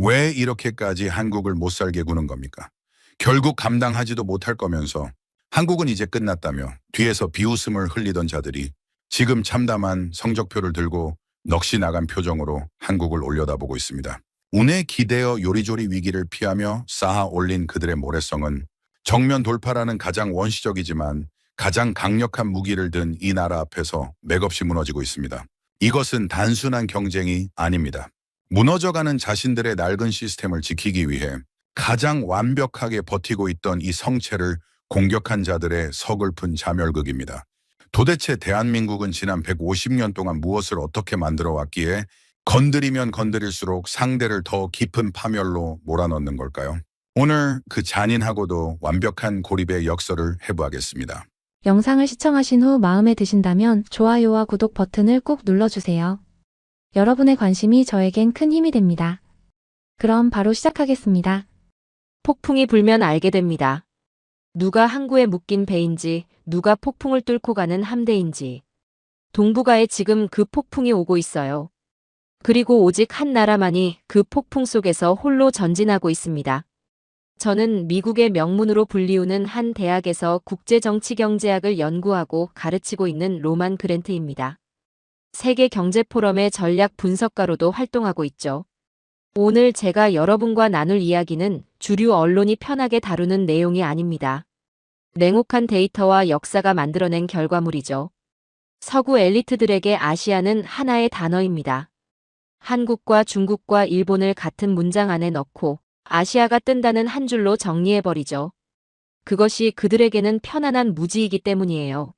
왜 이렇게까지 한국을 못 살게 구는 겁니까? 결국 감당하지도 못할 거면서 한국은 이제 끝났다며 뒤에서 비웃음을 흘리던 자들이 지금 참담한 성적표를 들고 넋이 나간 표정으로 한국을 올려다보고 있습니다. 운에 기대어 요리조리 위기를 피하며 쌓아 올린 그들의 모래성은 정면 돌파라는 가장 원시적이지만 가장 강력한 무기를 든 이 나라 앞에서 맥없이 무너지고 있습니다. 이것은 단순한 경쟁이 아닙니다. 무너져가는 자신들의 낡은 시스템을 지키기 위해 가장 완벽하게 버티고 있던 이 성체를 공격한 자들의 서글픈 자멸극입니다. 도대체 대한민국은 지난 150년 동안 무엇을 어떻게 만들어 왔기에 건드리면 건드릴수록 상대를 더 깊은 파멸로 몰아넣는 걸까요? 오늘 그 잔인하고도 완벽한 고립의 역설을 해부하겠습니다. 영상을 시청하신 후 마음에 드신다면 좋아요와 구독 버튼을 꼭 눌러주세요. 여러분의 관심이 저에겐 큰 힘이 됩니다. 그럼 바로 시작하겠습니다. 폭풍이 불면 알게 됩니다. 누가 항구에 묶인 배인지, 누가 폭풍을 뚫고 가는 함대인지. 동북아에 지금 그 폭풍이 오고 있어요. 그리고 오직 한 나라만이 그 폭풍 속에서 홀로 전진하고 있습니다. 저는 미국의 명문으로 불리우는 한 대학에서 국제정치경제학을 연구하고 가르치고 있는 로만 그랜트입니다. 세계경제포럼의 전략 분석가로도 활동하고 있죠. 오늘 제가 여러분과 나눌 이야기는 주류 언론이 편하게 다루는 내용이 아닙니다. 냉혹한 데이터와 역사가 만들어낸 결과물이죠. 서구 엘리트들에게 아시아는 하나의 단어입니다. 한국과 중국과 일본을 같은 문장 안에 넣고 아시아가 뜬다는 한 줄로 정리해버리죠. 그것이 그들에게는 편안한 무지이기 때문이에요.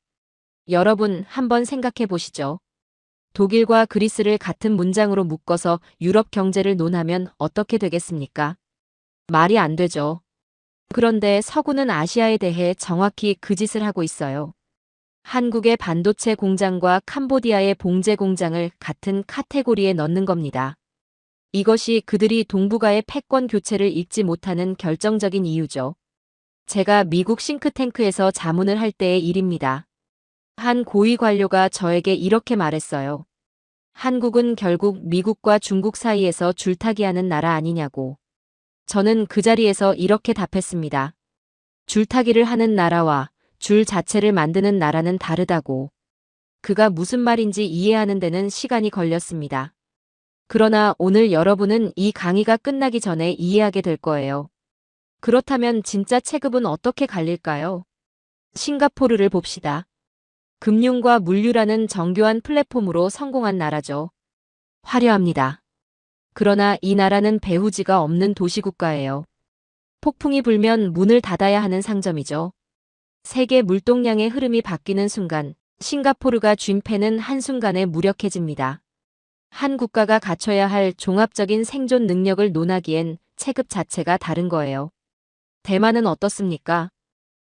여러분 한번 생각해 보시죠. 독일과 그리스를 같은 문장으로 묶어서 유럽 경제를 논하면 어떻게 되겠습니까? 말이 안 되죠. 그런데 서구는 아시아에 대해 정확히 그 짓을 하고 있어요. 한국의 반도체 공장과 캄보디아의 봉제 공장을 같은 카테고리에 넣는 겁니다. 이것이 그들이 동북아의 패권 교체를 읽지 못하는 결정적인 이유죠. 제가 미국 싱크탱크에서 자문을 할 때의 일입니다. 한 고위 관료가 저에게 이렇게 말했어요. 한국은 결국 미국과 중국 사이에서 줄타기하는 나라 아니냐고. 저는 그 자리에서 이렇게 답했습니다. 줄타기를 하는 나라와 줄 자체를 만드는 나라는 다르다고. 그가 무슨 말인지 이해하는 데는 시간이 걸렸습니다. 그러나 오늘 여러분은 이 강의가 끝나기 전에 이해하게 될 거예요. 그렇다면 진짜 체급은 어떻게 갈릴까요? 싱가포르를 봅시다. 금융과 물류라는 정교한 플랫폼으로 성공한 나라죠. 화려합니다. 그러나 이 나라는 배후지가 없는 도시국가예요. 폭풍이 불면 문을 닫아야 하는 상점이죠. 세계 물동량의 흐름이 바뀌는 순간 싱가포르가 쥔패는 한순간에 무력해집니다. 한 국가가 갖춰야 할 종합적인 생존 능력을 논하기엔 체급 자체가 다른 거예요. 대만은 어떻습니까?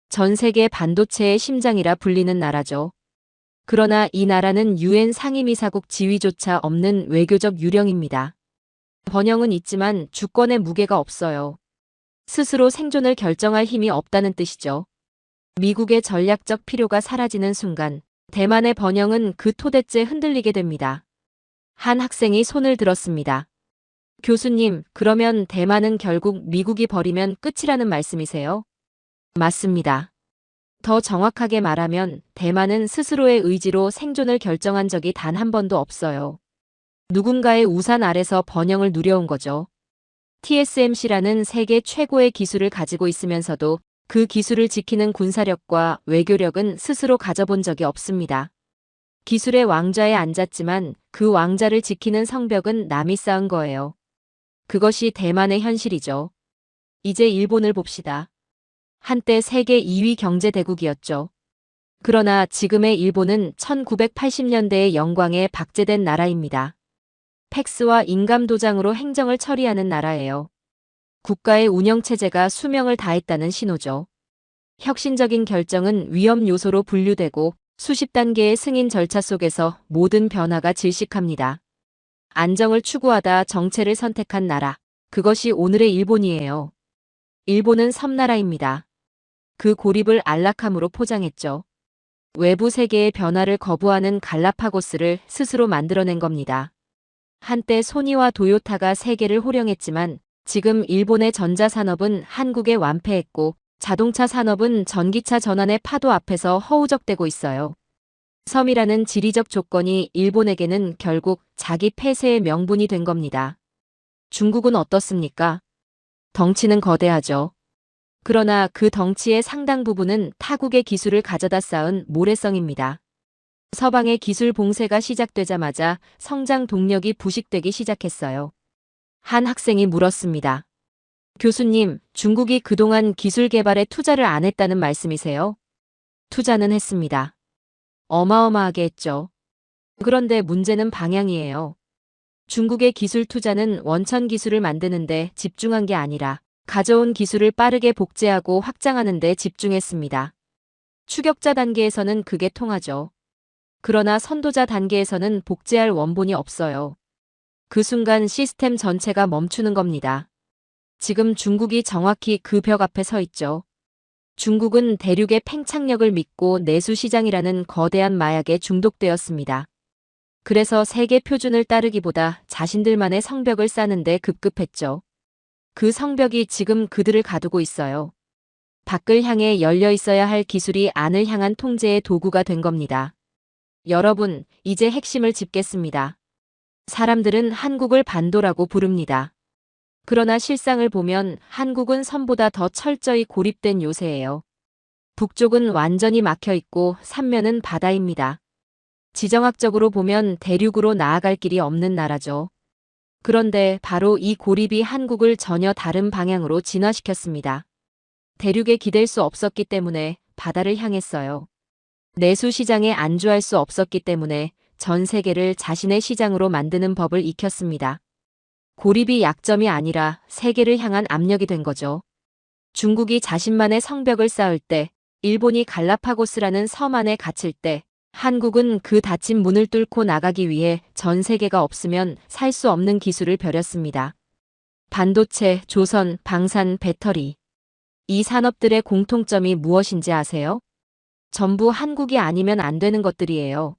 전 세계 반도체의 심장이라 불리는 나라죠. 그러나 이 나라는 유엔 상임이사국 지위조차 없는 외교적 유령입니다. 번영은 있지만 주권의 무게가 없어요. 스스로 생존을 결정할 힘이 없다는 뜻이죠. 미국의 전략적 필요가 사라지는 순간 대만의 번영은 그 토대째 흔들리게 됩니다. 한 학생이 손을 들었습니다. 교수님, 그러면 대만은 결국 미국이 버리면 끝이라는 말씀이세요? 맞습니다. 더 정확하게 말하면 대만은 스스로의 의지로 생존을 결정한 적이 단 한 번도 없어요. 누군가의 우산 아래서 번영을 누려온 거죠. TSMC라는 세계 최고의 기술을 가지고 있으면서도 그 기술을 지키는 군사력과 외교력은 스스로 가져본 적이 없습니다. 기술의 왕좌에 앉았지만 그 왕자를 지키는 성벽은 남이 쌓은 거예요. 그것이 대만의 현실이죠. 이제 일본을 봅시다. 한때 세계 2위 경제대국이었죠. 그러나 지금의 일본은 1980년대의 영광에 박제된 나라입니다. 팩스와 인감도장으로 행정을 처리하는 나라예요. 국가의 운영체제가 수명을 다했다는 신호죠. 혁신적인 결정은 위험 요소로 분류되고 수십 단계의 승인 절차 속에서 모든 변화가 질식합니다. 안정을 추구하다 정체를 선택한 나라. 그것이 오늘의 일본이에요. 일본은 섬나라입니다. 그 고립을 안락함으로 포장했죠. 외부 세계의 변화를 거부하는 갈라파고스를 스스로 만들어낸 겁니다. 한때 소니와 도요타가 세계를 호령했지만 지금 일본의 전자산업은 한국에 완패했고 자동차 산업은 전기차 전환의 파도 앞에서 허우적대고 있어요. 섬이라는 지리적 조건이 일본에게는 결국 자기 폐쇄의 명분이 된 겁니다. 중국은 어떻습니까? 덩치는 거대하죠. 그러나 그 덩치의 상당 부분은 타국의 기술을 가져다 쌓은 모래성입니다. 서방의 기술 봉쇄가 시작되자마자 성장 동력이 부식되기 시작했어요. 한 학생이 물었습니다. 교수님, 중국이 그동안 기술 개발에 투자를 안 했다는 말씀이세요? 투자는 했습니다. 어마어마하게 했죠. 그런데 문제는 방향이에요. 중국의 기술 투자는 원천 기술을 만드는데 집중한 게 아니라 가져온 기술을 빠르게 복제하고 확장하는 데 집중했습니다. 추격자 단계에서는 그게 통하죠. 그러나 선도자 단계에서는 복제할 원본이 없어요. 그 순간 시스템 전체가 멈추는 겁니다. 지금 중국이 정확히 그 벽 앞에 서 있죠. 중국은 대륙의 팽창력을 믿고 내수 시장이라는 거대한 마약에 중독되었습니다. 그래서 세계 표준을 따르기보다 자신들만의 성벽을 쌓는데 급급했죠. 그 성벽이 지금 그들을 가두고 있어요. 밖을 향해 열려 있어야 할 기술이 안을 향한 통제의 도구가 된 겁니다. 여러분, 이제 핵심을 짚겠습니다. 사람들은 한국을 반도라고 부릅니다. 그러나 실상을 보면 한국은 섬보다 더 철저히 고립된 요새예요. 북쪽은 완전히 막혀 있고 삼면은 바다입니다. 지정학적으로 보면 대륙으로 나아갈 길이 없는 나라죠. 그런데 바로 이 고립이 한국을 전혀 다른 방향으로 진화시켰습니다. 대륙에 기댈 수 없었기 때문에 바다를 향했어요. 내수 시장에 안주할 수 없었기 때문에 전 세계를 자신의 시장으로 만드는 법을 익혔습니다. 고립이 약점이 아니라 세계를 향한 압력이 된 거죠. 중국이 자신만의 성벽을 쌓을 때, 일본이 갈라파고스라는 섬 안에 갇힐 때, 한국은 그 닫힌 문을 뚫고 나가기 위해 전 세계가 없으면 살 수 없는 기술을 벼렸습니다. 반도체, 조선, 방산, 배터리. 이 산업들의 공통점이 무엇인지 아세요? 전부 한국이 아니면 안 되는 것들이에요.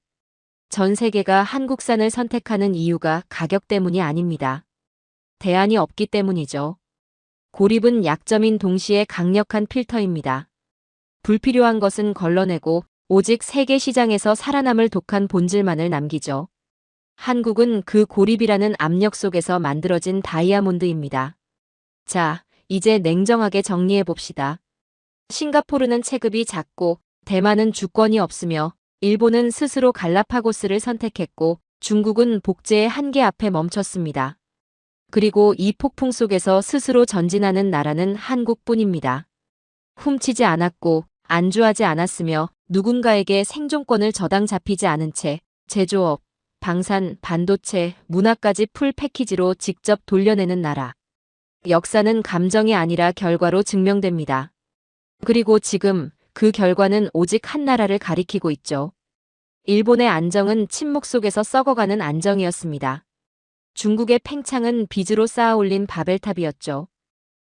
전 세계가 한국산을 선택하는 이유가 가격 때문이 아닙니다. 대안이 없기 때문이죠. 고립은 약점인 동시에 강력한 필터입니다. 불필요한 것은 걸러내고 오직 세계 시장에서 살아남을 독한 본질만을 남기죠. 한국은 그 고립이라는 압력 속에서 만들어진 다이아몬드입니다. 자, 이제 냉정하게 정리해 봅시다. 싱가포르는 체급이 작고 대만은 주권이 없으며 일본은 스스로 갈라파고스를 선택했고 중국은 복제의 한계 앞에 멈췄습니다. 그리고 이 폭풍 속에서 스스로 전진하는 나라는 한국뿐입니다. 훔치지 않았고 안주하지 않았으며 누군가에게 생존권을 저당 잡히지 않은 채 제조업, 방산, 반도체, 문화까지 풀 패키지로 직접 돌려내는 나라. 역사는 감정이 아니라 결과로 증명됩니다. 그리고 지금 그 결과는 오직 한 나라를 가리키고 있죠. 일본의 안정은 침묵 속에서 썩어가는 안정이었습니다. 중국의 팽창은 빚으로 쌓아올린 바벨탑이었죠.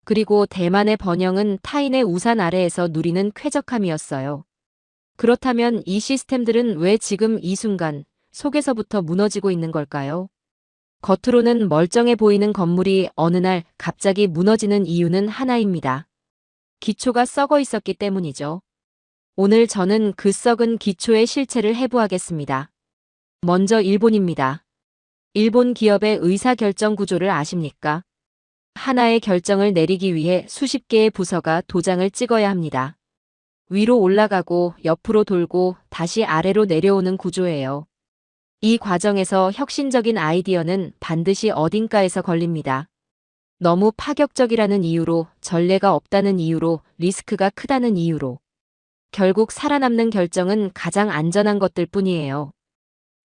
그리고 대만의 번영은 타인의 우산 아래에서 누리는 쾌적함이었어요. 그렇다면 이 시스템들은 왜 지금 이 순간 속에서부터 무너지고 있는 걸까요? 겉으로는 멀쩡해 보이는 건물이 어느 날 갑자기 무너지는 이유는 하나입니다. 기초가 썩어 있었기 때문이죠. 오늘 저는 그 썩은 기초의 실체를 해부하겠습니다. 먼저 일본입니다. 일본 기업의 의사결정 구조를 아십니까? 하나의 결정을 내리기 위해 수십 개의 부서가 도장을 찍어야 합니다. 위로 올라가고 옆으로 돌고 다시 아래로 내려오는 구조예요. 이 과정에서 혁신적인 아이디어는 반드시 어딘가에서 걸립니다. 너무 파격적이라는 이유로, 전례가 없다는 이유로, 리스크가 크다는 이유로. 결국 살아남는 결정은 가장 안전한 것들 뿐이에요.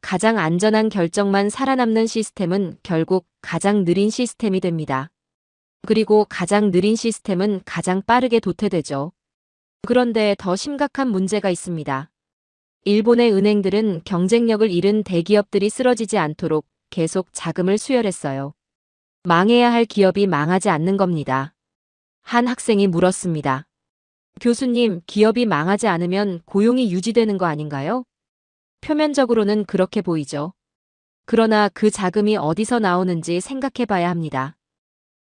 가장 안전한 결정만 살아남는 시스템은 결국 가장 느린 시스템이 됩니다. 그리고 가장 느린 시스템은 가장 빠르게 도태되죠. 그런데 더 심각한 문제가 있습니다. 일본의 은행들은 경쟁력을 잃은 대기업들이 쓰러지지 않도록 계속 자금을 수혈했어요. 망해야 할 기업이 망하지 않는 겁니다. 한 학생이 물었습니다. 교수님, 기업이 망하지 않으면 고용이 유지되는 거 아닌가요? 표면적으로는 그렇게 보이죠. 그러나 그 자금이 어디서 나오는지 생각해 봐야 합니다.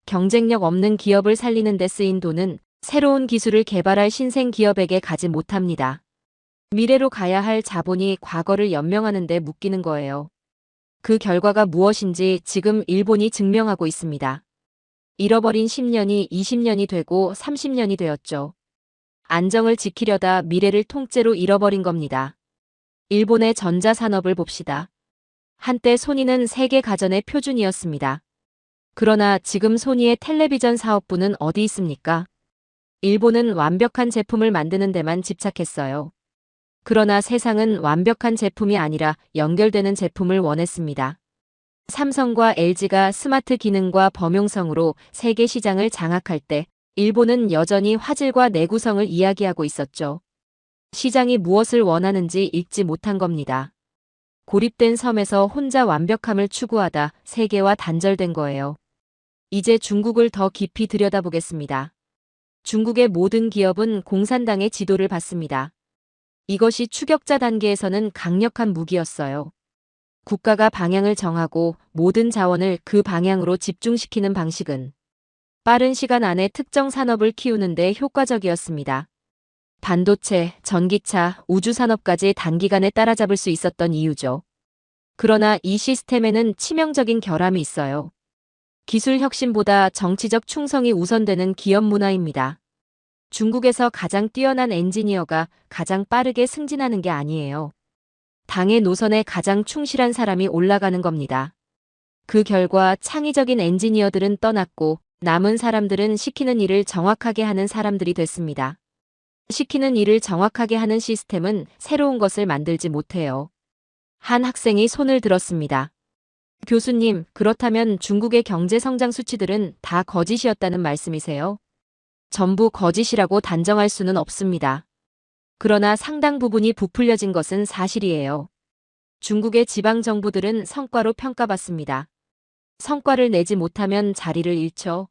경쟁력 없는 기업을 살리는 데 쓰인 돈은 새로운 기술을 개발할 신생 기업에게 가지 못합니다. 미래로 가야 할 자본이 과거를 연명하는 데 묶이는 거예요. 그 결과가 무엇인지 지금 일본이 증명하고 있습니다. 잃어버린 10년이 20년이 되고 30년이 되었죠. 안정을 지키려다 미래를 통째로 잃어버린 겁니다. 일본의 전자산업을 봅시다. 한때 소니는 세계 가전의 표준이었습니다. 그러나 지금 소니의 텔레비전 사업부는 어디 있습니까? 일본은 완벽한 제품을 만드는 데만 집착했어요. 그러나 세상은 완벽한 제품이 아니라 연결되는 제품을 원했습니다. 삼성과 LG가 스마트 기능과 범용성으로 세계 시장을 장악할 때 일본은 여전히 화질과 내구성을 이야기하고 있었죠. 시장이 무엇을 원하는지 읽지 못한 겁니다. 고립된 섬에서 혼자 완벽함을 추구하다 세계와 단절된 거예요. 이제 중국을 더 깊이 들여다보겠습니다. 중국의 모든 기업은 공산당의 지도를 받습니다. 이것이 추격자 단계에서는 강력한 무기였어요. 국가가 방향을 정하고 모든 자원을 그 방향으로 집중시키는 방식은 빠른 시간 안에 특정 산업을 키우는 데 효과적이었습니다. 반도체, 전기차, 우주산업까지 단기간에 따라잡을 수 있었던 이유죠. 그러나 이 시스템에는 치명적인 결함이 있어요. 기술 혁신보다 정치적 충성이 우선되는 기업 문화입니다. 중국에서 가장 뛰어난 엔지니어가 가장 빠르게 승진하는 게 아니에요. 당의 노선에 가장 충실한 사람이 올라가는 겁니다. 그 결과 창의적인 엔지니어들은 떠났고 남은 사람들은 시키는 일을 정확하게 하는 사람들이 됐습니다. 시키는 일을 정확하게 하는 시스템은 새로운 것을 만들지 못해요. 한 학생이 손을 들었습니다. 교수님, 그렇다면 중국의 경제 성장 수치들은 다 거짓이었다는 말씀이세요? 전부 거짓이라고 단정할 수는 없습니다. 그러나 상당 부분이 부풀려진 것은 사실이에요. 중국의 지방 정부들은 성과로 평가받습니다. 성과를 내지 못하면 자리를 잃죠.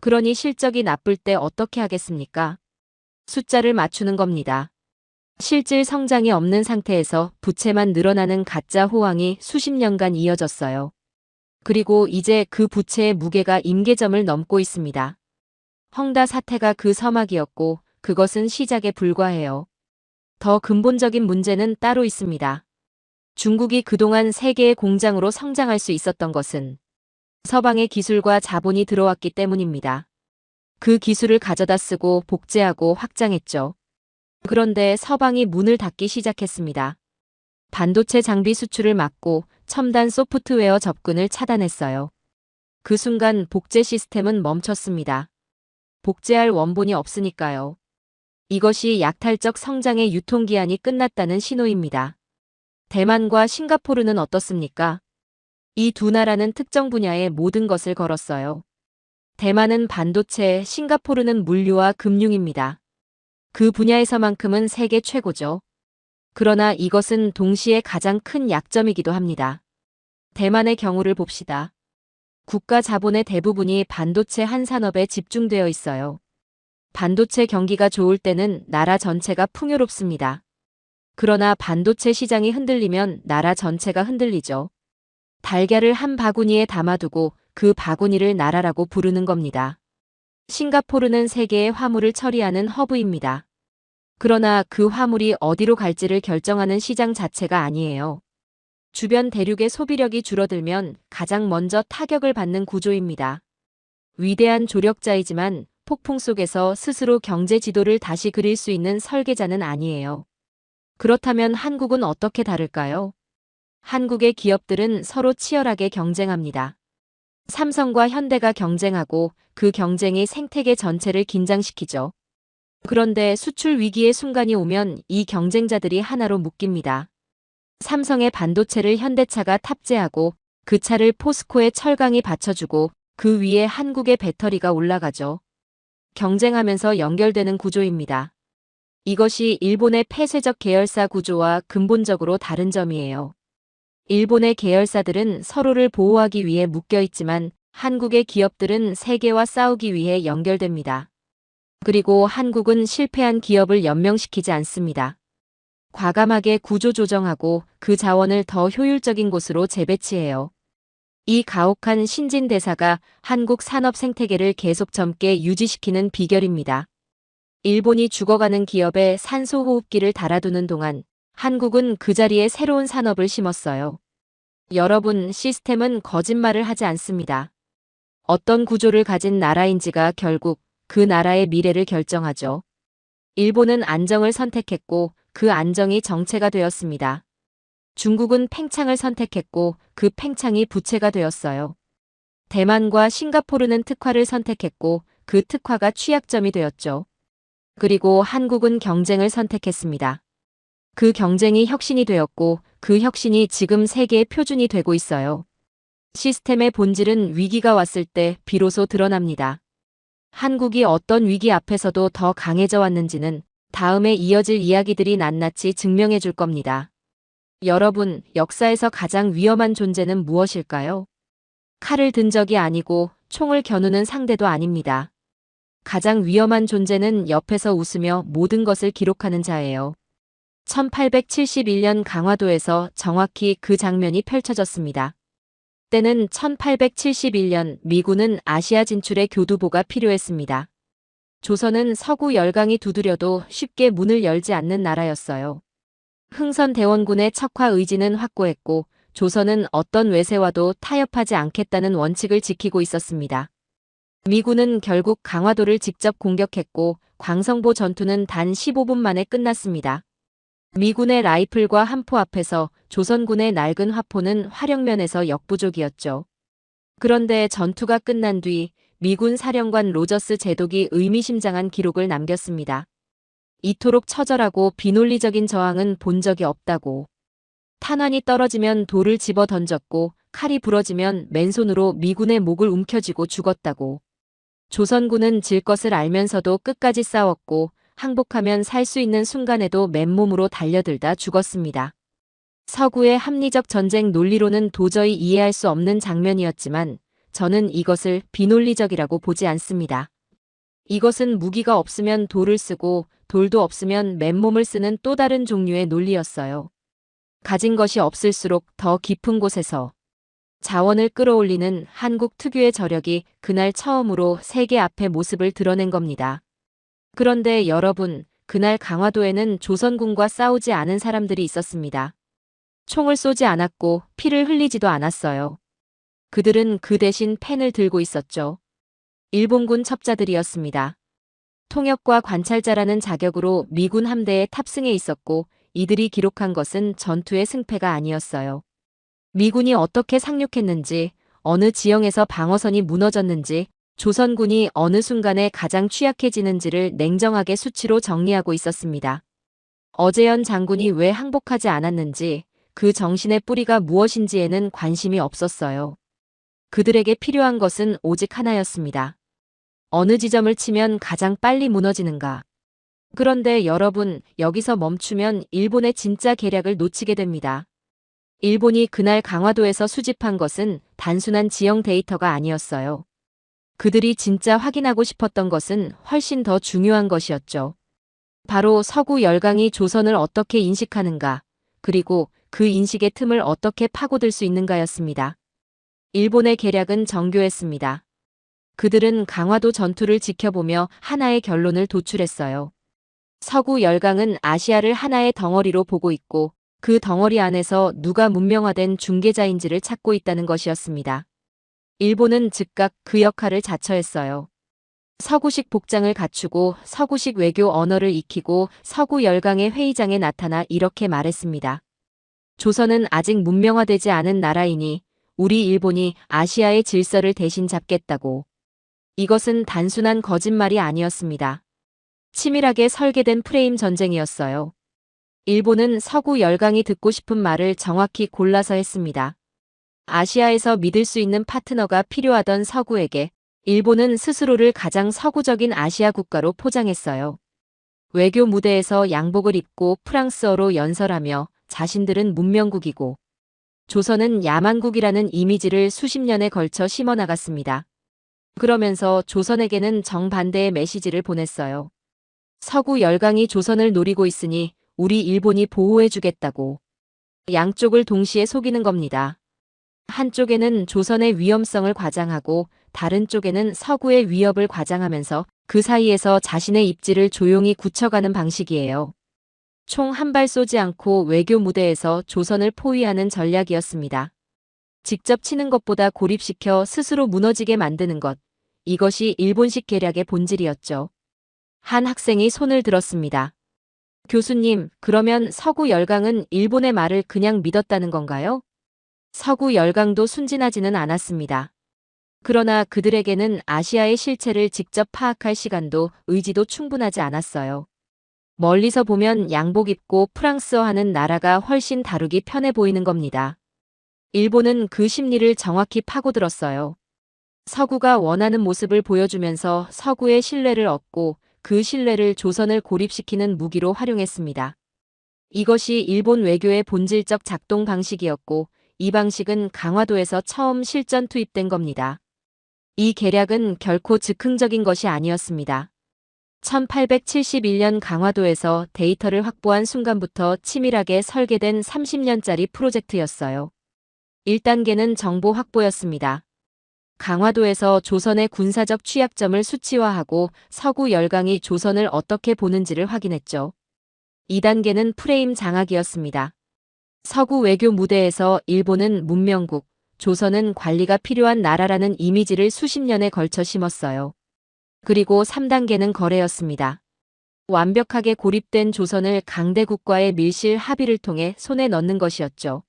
그러니 실적이 나쁠 때 어떻게 하겠습니까? 숫자를 맞추는 겁니다. 실질 성장이 없는 상태에서 부채만 늘어나는 가짜 호황이 수십 년간 이어졌어요. 그리고 이제 그 부채의 무게가 임계점을 넘고 있습니다. 헝다 사태가 그 서막이었고 그것은 시작에 불과해요. 더 근본적인 문제는 따로 있습니다. 중국이 그동안 세계의 공장으로 성장할 수 있었던 것은 서방의 기술과 자본이 들어왔기 때문입니다. 그 기술을 가져다 쓰고 복제하고 확장했죠. 그런데 서방이 문을 닫기 시작했습니다. 반도체 장비 수출을 막고 첨단 소프트웨어 접근을 차단했어요. 그 순간 복제 시스템은 멈췄습니다. 복제할 원본이 없으니까요. 이것이 약탈적 성장의 유통기한이 끝났다는 신호입니다. 대만과 싱가포르는 어떻습니까? 이 두 나라는 특정 분야의 모든 것을 걸었어요. 대만은 반도체, 싱가포르는 물류와 금융입니다. 그 분야에서만큼은 세계 최고죠. 그러나 이것은 동시에 가장 큰 약점이기도 합니다. 대만의 경우를 봅시다. 국가 자본의 대부분이 반도체 한 산업에 집중되어 있어요. 반도체 경기가 좋을 때는 나라 전체가 풍요롭습니다. 그러나 반도체 시장이 흔들리면 나라 전체가 흔들리죠. 달걀을 한 바구니에 담아두고 그 바구니를 나라라고 부르는 겁니다. 싱가포르는 세계의 화물을 처리하는 허브입니다. 그러나 그 화물이 어디로 갈지를 결정하는 시장 자체가 아니에요. 주변 대륙의 소비력이 줄어들면 가장 먼저 타격을 받는 구조입니다. 위대한 조력자이지만 폭풍 속에서 스스로 경제 지도를 다시 그릴 수 있는 설계자는 아니에요. 그렇다면 한국은 어떻게 다를까요? 한국의 기업들은 서로 치열하게 경쟁합니다. 삼성과 현대가 경쟁하고 그 경쟁이 생태계 전체를 긴장시키죠. 그런데 수출 위기의 순간이 오면 이 경쟁자들이 하나로 묶입니다. 삼성의 반도체를 현대차가 탑재하고 그 차를 포스코의 철강이 받쳐주고 그 위에 한국의 배터리가 올라가죠. 경쟁하면서 연결되는 구조입니다. 이것이 일본의 폐쇄적 계열사 구조와 근본적으로 다른 점이에요. 일본의 계열사들은 서로를 보호하기 위해 묶여 있지만 한국의 기업들은 세계와 싸우기 위해 연결됩니다. 그리고 한국은 실패한 기업을 연명시키지 않습니다. 과감하게 구조 조정하고 그 자원을 더 효율적인 곳으로 재배치해요. 이 가혹한 신진대사가 한국 산업 생태계를 계속 젊게 유지시키는 비결입니다. 일본이 죽어가는 기업에 산소호흡기를 달아두는 동안 한국은 그 자리에 새로운 산업을 심었어요. 여러분, 시스템은 거짓말을 하지 않습니다. 어떤 구조를 가진 나라인지가 결국 그 나라의 미래를 결정하죠. 일본은 안정을 선택했고 그 안정이 정체가 되었습니다. 중국은 팽창을 선택했고 그 팽창이 부채가 되었어요. 대만과 싱가포르는 특화를 선택했고 그 특화가 취약점이 되었죠. 그리고 한국은 경쟁을 선택했습니다. 그 경쟁이 혁신이 되었고 그 혁신이 지금 세계의 표준이 되고 있어요. 시스템의 본질은 위기가 왔을 때 비로소 드러납니다. 한국이 어떤 위기 앞에서도 더 강해져 왔는지는 다음에 이어질 이야기들이 낱낱이 증명해 줄 겁니다. 여러분, 역사에서 가장 위험한 존재는 무엇일까요? 칼을 든 적이 아니고 총을 겨누는 상대도 아닙니다. 가장 위험한 존재는 옆에서 웃으며 모든 것을 기록하는 자예요. 1871년 강화도에서 정확히 그 장면이 펼쳐졌습니다. 때는 1871년 미군은 아시아 진출에 교두보가 필요했습니다. 조선은 서구 열강이 두드려도 쉽게 문을 열지 않는 나라였어요. 흥선대원군의 척화 의지는 확고했고 조선은 어떤 외세와도 타협하지 않겠다는 원칙을 지키고 있었습니다. 미군은 결국 강화도를 직접 공격했고 광성보 전투는 단 15분 만에 끝났습니다. 미군의 라이플과 함포 앞에서 조선군의 낡은 화포는 화력면에서 역부족이었죠. 그런데 전투가 끝난 뒤 미군 사령관 로저스 제독이 의미심장한 기록을 남겼습니다. 이토록 처절하고 비논리적인 저항은 본 적이 없다고. 탄환이 떨어지면 돌을 집어 던졌고 칼이 부러지면 맨손으로 미군의 목을 움켜쥐고 죽었다고. 조선군은 질 것을 알면서도 끝까지 싸웠고 항복하면 살 수 있는 순간에도 맨몸으로 달려들다 죽었습니다. 서구의 합리적 전쟁 논리로는 도저히 이해할 수 없는 장면이었지만 저는 이것을 비논리적이라고 보지 않습니다. 이것은 무기가 없으면 돌을 쓰고 돌도 없으면 맨몸을 쓰는 또 다른 종류의 논리였어요. 가진 것이 없을수록 더 깊은 곳에서 자원을 끌어올리는 한국 특유의 저력이 그날 처음으로 세계 앞에 모습을 드러낸 겁니다. 그런데 여러분, 그날 강화도에는 조선군과 싸우지 않은 사람들이 있었습니다. 총을 쏘지 않았고 피를 흘리지도 않았어요. 그들은 그 대신 펜을 들고 있었죠. 일본군 첩자들이었습니다. 통역과 관찰자라는 자격으로 미군 함대에 탑승해 있었고 이들이 기록한 것은 전투의 승패가 아니었어요. 미군이 어떻게 상륙했는지, 어느 지형에서 방어선이 무너졌는지, 조선군이 어느 순간에 가장 취약해지는지를 냉정하게 수치로 정리하고 있었습니다. 어제연 장군이 왜 항복하지 않았는지, 그 정신의 뿌리가 무엇인지에는 관심이 없었어요. 그들에게 필요한 것은 오직 하나였습니다. 어느 지점을 치면 가장 빨리 무너지는가. 그런데 여러분, 여기서 멈추면 일본의 진짜 계략을 놓치게 됩니다. 일본이 그날 강화도에서 수집한 것은 단순한 지형 데이터가 아니었어요. 그들이 진짜 확인하고 싶었던 것은 훨씬 더 중요한 것이었죠. 바로 서구 열강이 조선을 어떻게 인식하는가, 그리고 그 인식의 틈을 어떻게 파고들 수 있는가였습니다. 일본의 계략은 정교했습니다. 그들은 강화도 전투를 지켜보며 하나의 결론을 도출했어요. 서구 열강은 아시아를 하나의 덩어리로 보고 있고 그 덩어리 안에서 누가 문명화된 중개자인지를 찾고 있다는 것이었습니다. 일본은 즉각 그 역할을 자처했어요. 서구식 복장을 갖추고 서구식 외교 언어를 익히고 서구 열강의 회의장에 나타나 이렇게 말했습니다. 조선은 아직 문명화되지 않은 나라이니 우리 일본이 아시아의 질서를 대신 잡겠다고. 이것은 단순한 거짓말이 아니었습니다. 치밀하게 설계된 프레임 전쟁이었어요. 일본은 서구 열강이 듣고 싶은 말을 정확히 골라서 했습니다. 아시아에서 믿을 수 있는 파트너가 필요하던 서구에게 일본은 스스로를 가장 서구적인 아시아 국가로 포장했어요. 외교 무대에서 양복을 입고 프랑스어로 연설하며 자신들은 문명국이고 조선은 야만국이라는 이미지를 수십 년에 걸쳐 심어나갔습니다. 그러면서 조선에게는 정반대의 메시지를 보냈어요. 서구 열강이 조선을 노리고 있으니 우리 일본이 보호해주겠다고. 양쪽을 동시에 속이는 겁니다. 한쪽에는 조선의 위험성을 과장하고 다른 쪽에는 서구의 위협을 과장하면서 그 사이에서 자신의 입지를 조용히 굳혀가는 방식이에요. 총 한 발 쏘지 않고 외교 무대에서 조선을 포위하는 전략이었습니다. 직접 치는 것보다 고립시켜 스스로 무너지게 만드는 것. 이것이 일본식 계략의 본질이었죠. 한 학생이 손을 들었습니다. 교수님, 그러면 서구 열강은 일본의 말을 그냥 믿었다는 건가요? 서구 열강도 순진하지는 않았습니다. 그러나 그들에게는 아시아의 실체를 직접 파악할 시간도 의지도 충분하지 않았어요. 멀리서 보면 양복 입고 프랑스어 하는 나라가 훨씬 다루기 편해 보이는 겁니다. 일본은 그 심리를 정확히 파고들었어요. 서구가 원하는 모습을 보여주면서 서구의 신뢰를 얻고 그 신뢰를 조선을 고립시키는 무기로 활용했습니다. 이것이 일본 외교의 본질적 작동 방식이었고 이 방식은 강화도에서 처음 실전 투입된 겁니다. 이 계략은 결코 즉흥적인 것이 아니었습니다. 1871년 강화도에서 데이터를 확보한 순간부터 치밀하게 설계된 30년짜리 프로젝트였어요. 1단계는 정보 확보였습니다. 강화도에서 조선의 군사적 취약점을 수치화하고 서구 열강이 조선을 어떻게 보는지를 확인했죠. 2단계는 프레임 장악이었습니다. 서구 외교 무대에서 일본은 문명국, 조선은 관리가 필요한 나라라는 이미지를 수십 년에 걸쳐 심었어요. 그리고 3단계는 거래였습니다. 완벽하게 고립된 조선을 강대국과의 밀실 합의를 통해 손에 넣는 것이었죠.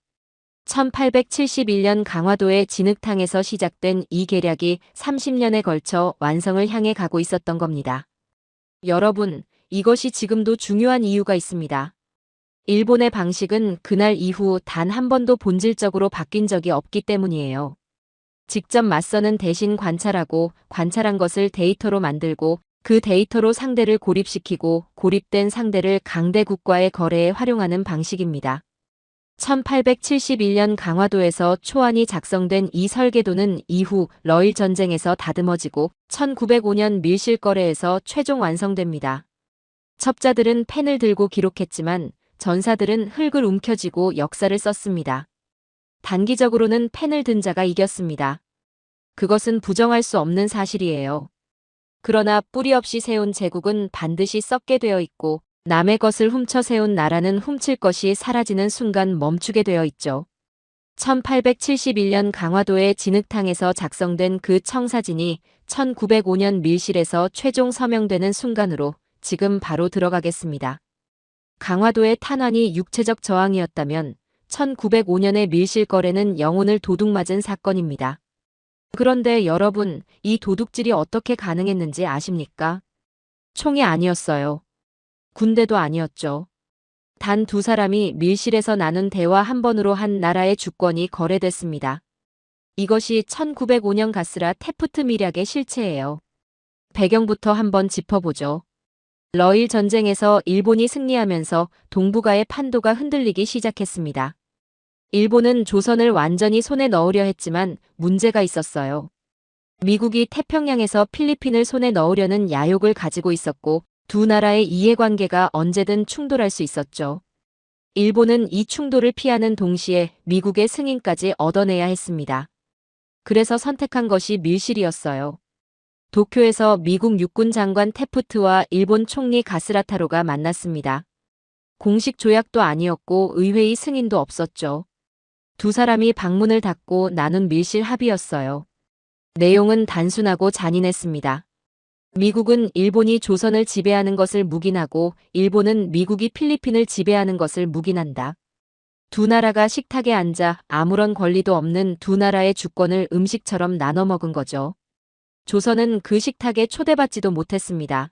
1871년 강화도의 진흙탕에서 시작된 이 계략이 30년에 걸쳐 완성을 향해 가고 있었던 겁니다. 여러분, 이것이 지금도 중요한 이유가 있습니다. 일본의 방식은 그날 이후 단 한 번도 본질적으로 바뀐 적이 없기 때문이에요. 직접 맞서는 대신 관찰하고 관찰한 것을 데이터로 만들고 그 데이터로 상대를 고립시키고 고립된 상대를 강대국과의 거래에 활용하는 방식입니다. 1871년 강화도에서 초안이 작성된 이 설계도는 이후 러일 전쟁에서 다듬어지고 1905년 밀실거래에서 최종 완성됩니다. 첩자들은 펜을 들고 기록했지만 전사들은 흙을 움켜쥐고 역사를 썼습니다. 단기적으로는 펜을 든 자가 이겼습니다. 그것은 부정할 수 없는 사실이에요. 그러나 뿌리 없이 세운 제국은 반드시 썩게 되어 있고 남의 것을 훔쳐 세운 나라는 훔칠 것이 사라지는 순간 멈추게 되어 있죠. 1871년 강화도의 진흙탕에서 작성된 그 청사진이 1905년 밀실에서 최종 서명되는 순간으로 지금 바로 들어가겠습니다. 강화도의 탄환이 육체적 저항이었다면 1905년의 밀실 거래는 영혼을 도둑맞은 사건입니다. 그런데 여러분, 이 도둑질이 어떻게 가능했는지 아십니까? 총이 아니었어요. 군대도 아니었죠. 단 두 사람이 밀실에서 나눈 대화 한 번으로 한 나라의 주권이 거래됐습니다. 이것이 1905년 가스라 테프트 밀약의 실체예요. 배경부터 한번 짚어보죠. 러일 전쟁에서 일본이 승리하면서 동북아의 판도가 흔들리기 시작했습니다. 일본은 조선을 완전히 손에 넣으려 했지만 문제가 있었어요. 미국이 태평양에서 필리핀을 손에 넣으려는 야욕을 가지고 있었고 두 나라의 이해관계가 언제든 충돌할 수 있었죠. 일본은 이 충돌을 피하는 동시에 미국의 승인까지 얻어내야 했습니다. 그래서 선택한 것이 밀실이었어요. 도쿄에서 미국 육군 장관 테프트와 일본 총리 가스라타로가 만났습니다. 공식 조약도 아니었고 의회의 승인도 없었죠. 두 사람이 방문을 닫고 나눈 밀실 합의였어요. 내용은 단순하고 잔인했습니다. 미국은 일본이 조선을 지배하는 것을 묵인하고 일본은 미국이 필리핀을 지배하는 것을 묵인한다. 두 나라가 식탁에 앉아 아무런 권리도 없는 두 나라의 주권을 음식처럼 나눠 먹은 거죠. 조선은 그 식탁에 초대받지도 못했습니다.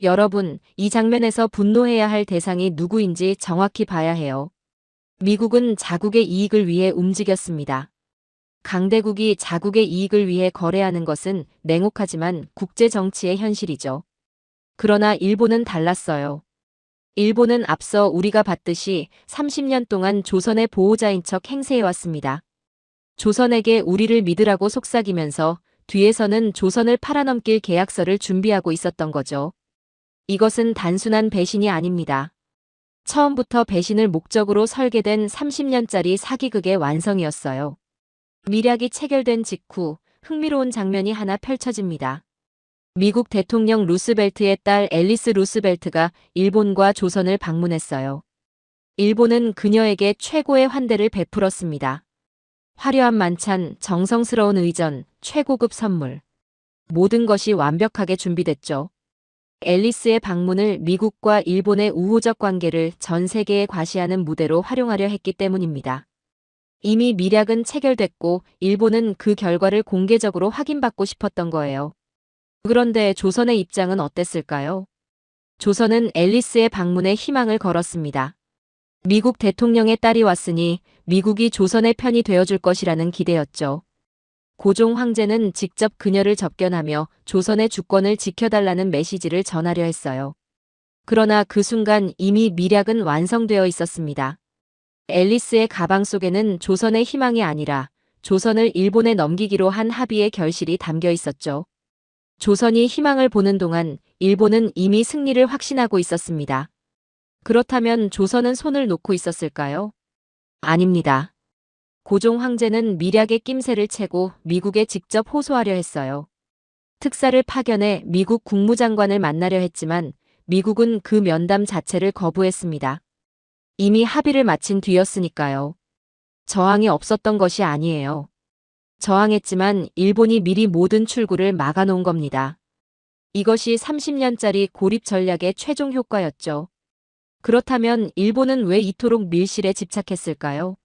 여러분, 이 장면에서 분노해야 할 대상이 누구인지 정확히 봐야 해요. 미국은 자국의 이익을 위해 움직였습니다. 강대국이 자국의 이익을 위해 거래하는 것은 냉혹하지만 국제 정치의 현실이죠. 그러나 일본은 달랐어요. 일본은 앞서 우리가 봤듯이 30년 동안 조선의 보호자인 척 행세해왔습니다. 조선에게 우리를 믿으라고 속삭이면서 뒤에서는 조선을 팔아넘길 계약서를 준비하고 있었던 거죠. 이것은 단순한 배신이 아닙니다. 처음부터 배신을 목적으로 설계된 30년짜리 사기극의 완성이었어요. 밀약이 체결된 직후 흥미로운 장면이 하나 펼쳐집니다. 미국 대통령 루스벨트의 딸 앨리스 루스벨트가 일본과 조선을 방문했어요. 일본은 그녀에게 최고의 환대를 베풀었습니다. 화려한 만찬, 정성스러운 의전, 최고급 선물. 모든 것이 완벽하게 준비됐죠. 앨리스의 방문을 미국과 일본의 우호적 관계를 전 세계에 과시하는 무대로 활용하려 했기 때문입니다. 이미 밀약은 체결됐고 일본은 그 결과를 공개적으로 확인받고 싶었던 거예요. 그런데 조선의 입장은 어땠을까요? 조선은 앨리스의 방문에 희망을 걸었습니다. 미국 대통령의 딸이 왔으니 미국이 조선의 편이 되어줄 것이라는 기대였죠. 고종 황제는 직접 그녀를 접견하며 조선의 주권을 지켜달라는 메시지를 전하려 했어요. 그러나 그 순간 이미 밀약은 완성되어 있었습니다. 앨리스의 가방 속에는 조선의 희망이 아니라 조선을 일본에 넘기기로 한 합의의 결실이 담겨 있었죠. 조선이 희망을 보는 동안 일본은 이미 승리를 확신하고 있었습니다. 그렇다면 조선은 손을 놓고 있었을까요? 아닙니다. 고종 황제는 밀약의 낌새를 채고 미국에 직접 호소하려 했어요. 특사를 파견해 미국 국무장관을 만나려 했지만 미국은 그 면담 자체를 거부했습니다. 이미 합의를 마친 뒤였으니까요. 저항이 없었던 것이 아니에요. 저항했지만 일본이 미리 모든 출구를 막아놓은 겁니다. 이것이 30년짜리 고립 전략의 최종 효과였죠. 그렇다면 일본은 왜 이토록 밀실에 집착했을까요?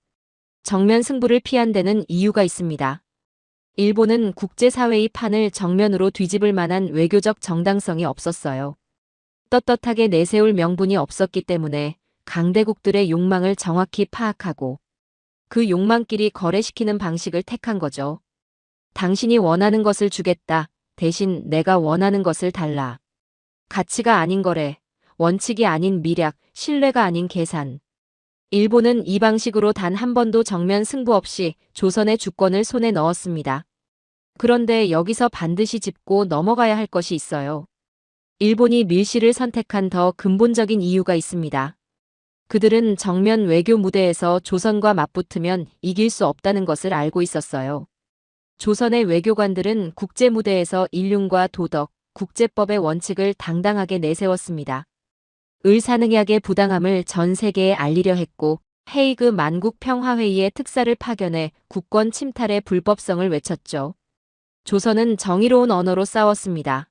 정면 승부를 피한 데는 이유가 있습니다. 일본은 국제사회의 판을 정면으로 뒤집을 만한 외교적 정당성이 없었어요. 떳떳하게 내세울 명분이 없었기 때문에 강대국들의 욕망을 정확히 파악하고 그 욕망끼리 거래시키는 방식을 택한 거죠. 당신이 원하는 것을 주겠다. 대신 내가 원하는 것을 달라. 가치가 아닌 거래, 원칙이 아닌 밀약, 신뢰가 아닌 계산. 일본은 이 방식으로 단 한 번도 정면 승부 없이 조선의 주권을 손에 넣었습니다. 그런데 여기서 반드시 짚고 넘어가야 할 것이 있어요. 일본이 밀실을 선택한 더 근본적인 이유가 있습니다. 그들은 정면 외교 무대에서 조선과 맞붙으면 이길 수 없다는 것을 알고 있었어요. 조선의 외교관들은 국제 무대에서 인륜과 도덕, 국제법의 원칙을 당당하게 내세웠습니다. 을사능약의 부당함을 전 세계에 알리려 했고 헤이그 만국 평화회의의 특사를 파견해 국권 침탈의 불법성을 외쳤죠. 조선은 정의로운 언어로 싸웠습니다.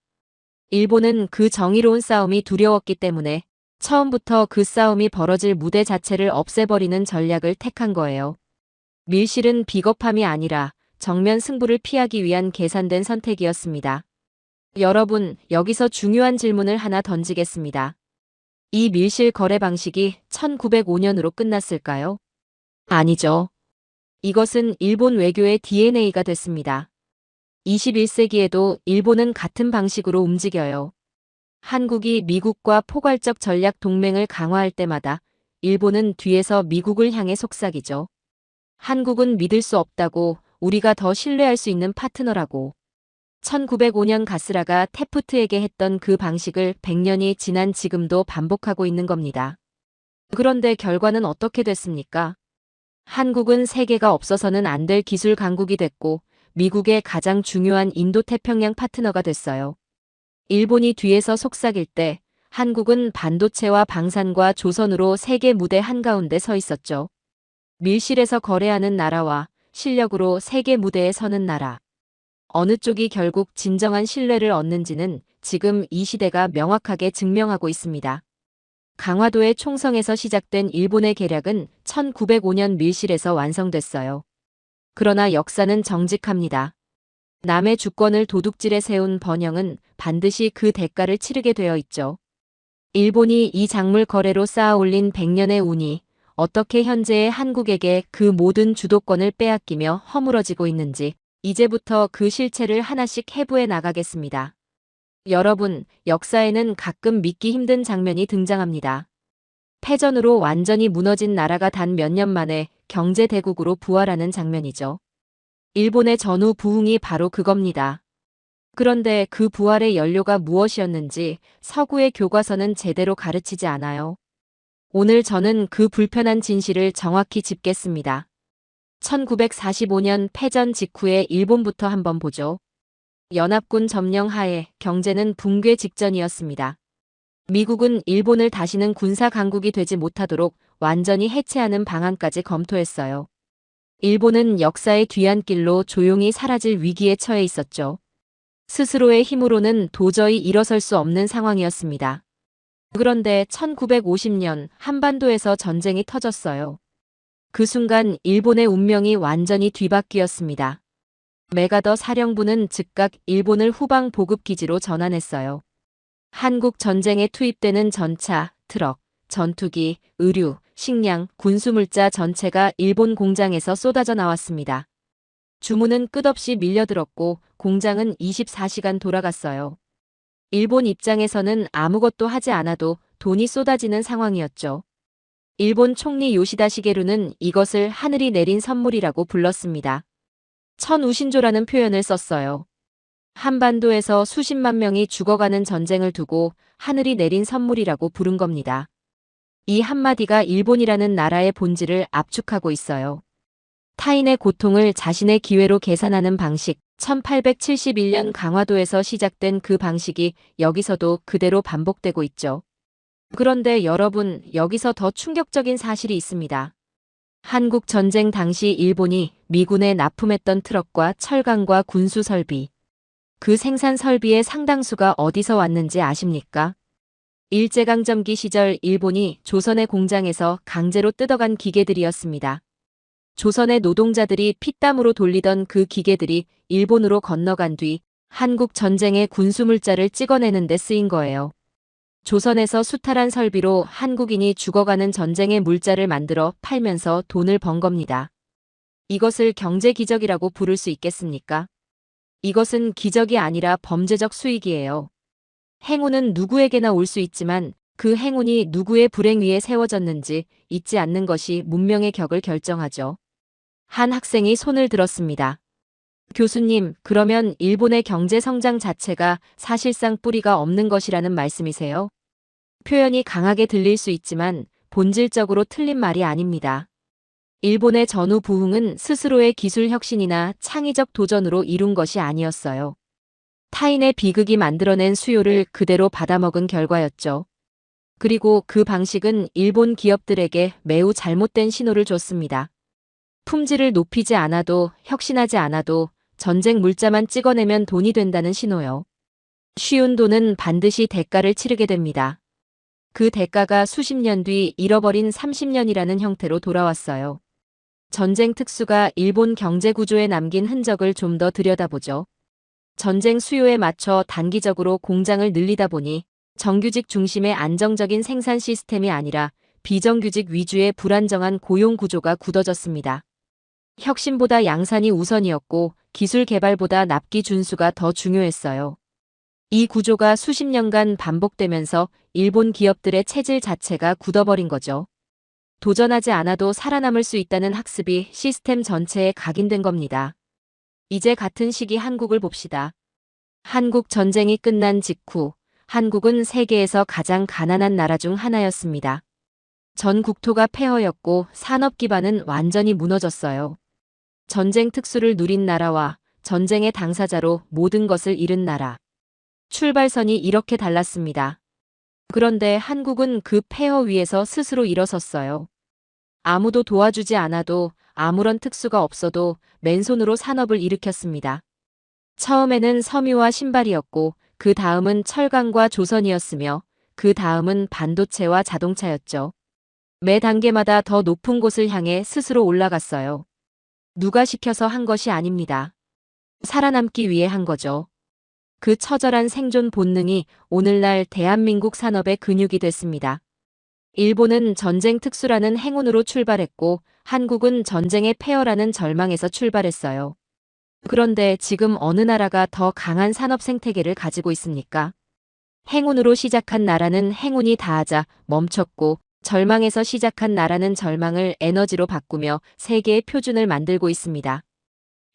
일본은 그 정의로운 싸움이 두려웠기 때문에 처음부터 그 싸움이 벌어질 무대 자체를 없애버리는 전략을 택한 거예요. 밀실은 비겁함이 아니라 정면 승부를 피하기 위한 계산된 선택이었습니다. 여러분, 여기서 중요한 질문을 하나 던지겠습니다. 이 밀실 거래 방식이 1905년으로 끝났을까요? 아니죠. 이것은 일본 외교의 DNA가 됐습니다. 21세기에도 일본은 같은 방식으로 움직여요. 한국이 미국과 포괄적 전략 동맹을 강화할 때마다 일본은 뒤에서 미국을 향해 속삭이죠. 한국은 믿을 수 없다고, 우리가 더 신뢰할 수 있는 파트너라고. 1905년 가스라가 태프트에게 했던 그 방식을 100년이 지난 지금도 반복하고 있는 겁니다. 그런데 결과는 어떻게 됐습니까? 한국은 세계가 없어서는 안 될 기술 강국이 됐고 미국의 가장 중요한 인도태평양 파트너가 됐어요. 일본이 뒤에서 속삭일 때 한국은 반도체와 방산과 조선으로 세계 무대 한가운데 서 있었죠. 밀실에서 거래하는 나라와 실력으로 세계 무대에 서는 나라. 어느 쪽이 결국 진정한 신뢰를 얻는지는 지금 이 시대가 명확하게 증명하고 있습니다. 강화도의 총성에서 시작된 일본의 계략은 1905년 밀실에서 완성됐어요. 그러나 역사는 정직합니다. 남의 주권을 도둑질에 세운 번영은 반드시 그 대가를 치르게 되어 있죠. 일본이 이 작물 거래로 쌓아 올린 100년의 운이 어떻게 현재의 한국에게 그 모든 주도권을 빼앗기며 허물어지고 있는지 이제부터 그 실체를 하나씩 해부해 나가겠습니다. 여러분, 역사에는 가끔 믿기 힘든 장면이 등장합니다. 패전으로 완전히 무너진 나라가 단 몇 년 만에 경제 대국으로 부활하는 장면이죠. 일본의 전후 부흥이 바로 그겁니다. 그런데 그 부활의 연료가 무엇이었는지 서구의 교과서는 제대로 가르치지 않아요. 오늘 저는 그 불편한 진실을 정확히 짚겠습니다. 1945년 패전 직후에 일본부터 한번 보죠. 연합군 점령 하에 경제는 붕괴 직전이었습니다. 미국은 일본을 다시는 군사 강국이 되지 못하도록 완전히 해체하는 방안까지 검토했어요. 일본은 역사의 뒤안길로 조용히 사라질 위기에 처해 있었죠. 스스로의 힘으로는 도저히 일어설 수 없는 상황이었습니다. 그런데 1950년 한반도에서 전쟁이 터졌어요. 그 순간 일본의 운명이 완전히 뒤바뀌었습니다. 메가더 사령부는 즉각 일본을 후방 보급기지로 전환했어요. 한국 전쟁에 투입되는 전차, 트럭, 전투기, 의류, 식량, 군수물자 전체가 일본 공장에서 쏟아져 나왔습니다. 주문은 끝없이 밀려들었고 공장은 24시간 돌아갔어요. 일본 입장에서는 아무것도 하지 않아도 돈이 쏟아지는 상황이었죠. 일본 총리 요시다 시게루는 이것을 하늘이 내린 선물이라고 불렀습니다. 천우신조라는 표현을 썼어요. 한반도에서 수십만 명이 죽어가는 전쟁을 두고 하늘이 내린 선물이라고 부른 겁니다. 이 한마디가 일본이라는 나라의 본질을 압축하고 있어요. 타인의 고통을 자신의 기회로 계산하는 방식, 1871년 강화도에서 시작된 그 방식이 여기서도 그대로 반복되고 있죠. 그런데 여러분, 여기서 더 충격적인 사실이 있습니다. 한국 전쟁 당시 일본이 미군에 납품했던 트럭과 철강과 군수 설비, 그 생산 설비의 상당수가 어디서 왔는지 아십니까? 일제강점기 시절 일본이 조선의 공장에서 강제로 뜯어간 기계들이었습니다. 조선의 노동자들이 피땀으로 돌리던 그 기계들이 일본으로 건너간 뒤 한국 전쟁의 군수물자를 찍어내는 데 쓰인 거예요. 조선에서 수탈한 설비로 한국인이 죽어가는 전쟁의 물자를 만들어 팔면서 돈을 번 겁니다. 이것을 경제 기적이라고 부를 수 있겠습니까? 이것은 기적이 아니라 범죄적 수익이에요. 행운은 누구에게나 올 수 있지만 그 행운이 누구의 불행 위에 세워졌는지 잊지 않는 것이 문명의 격을 결정하죠. 한 학생이 손을 들었습니다. 교수님, 그러면 일본의 경제 성장 자체가 사실상 뿌리가 없는 것이라는 말씀이세요? 표현이 강하게 들릴 수 있지만 본질적으로 틀린 말이 아닙니다. 일본의 전후 부흥은 스스로의 기술 혁신이나 창의적 도전으로 이룬 것이 아니었어요. 타인의 비극이 만들어낸 수요를 그대로 받아먹은 결과였죠. 그리고 그 방식은 일본 기업들에게 매우 잘못된 신호를 줬습니다. 품질을 높이지 않아도, 혁신하지 않아도 전쟁 물자만 찍어내면 돈이 된다는 신호요. 쉬운 돈은 반드시 대가를 치르게 됩니다. 그 대가가 수십 년 뒤 잃어버린 30년이라는 형태로 돌아왔어요. 전쟁 특수가 일본 경제 구조에 남긴 흔적을 좀 더 들여다보죠. 전쟁 수요에 맞춰 단기적으로 공장을 늘리다 보니 정규직 중심의 안정적인 생산 시스템이 아니라 비정규직 위주의 불안정한 고용 구조가 굳어졌습니다. 혁신보다 양산이 우선이었고 기술 개발보다 납기 준수가 더 중요했어요. 이 구조가 수십 년간 반복되면서 일본 기업들의 체질 자체가 굳어버린 거죠. 도전하지 않아도 살아남을 수 있다는 학습이 시스템 전체에 각인된 겁니다. 이제 같은 시기 한국을 봅시다. 한국 전쟁이 끝난 직후 한국은 세계에서 가장 가난한 나라 중 하나였습니다. 전 국토가 폐허였고 산업 기반은 완전히 무너졌어요. 전쟁 특수를 누린 나라와 전쟁의 당사자로 모든 것을 잃은 나라. 출발선이 이렇게 달랐습니다. 그런데 한국은 그 폐허 위에서 스스로 일어섰어요. 아무도 도와주지 않아도 아무런 특수가 없어도 맨손으로 산업을 일으켰습니다. 처음에는 섬유와 신발이었고 그 다음은 철강과 조선이었으며 그 다음은 반도체와 자동차였죠. 매 단계마다 더 높은 곳을 향해 스스로 올라갔어요. 누가 시켜서 한 것이 아닙니다. 살아남기 위해 한 거죠. 그 처절한 생존 본능이 오늘날 대한민국 산업의 근육이 됐습니다. 일본은 전쟁 특수라는 행운으로 출발했고 한국은 전쟁의 폐허라는 절망에서 출발했어요. 그런데 지금 어느 나라가 더 강한 산업 생태계를 가지고 있습니까? 행운으로 시작한 나라는 행운이 다하자 멈췄고 절망에서 시작한 나라는 절망을 에너지로 바꾸며 세계의 표준을 만들고 있습니다.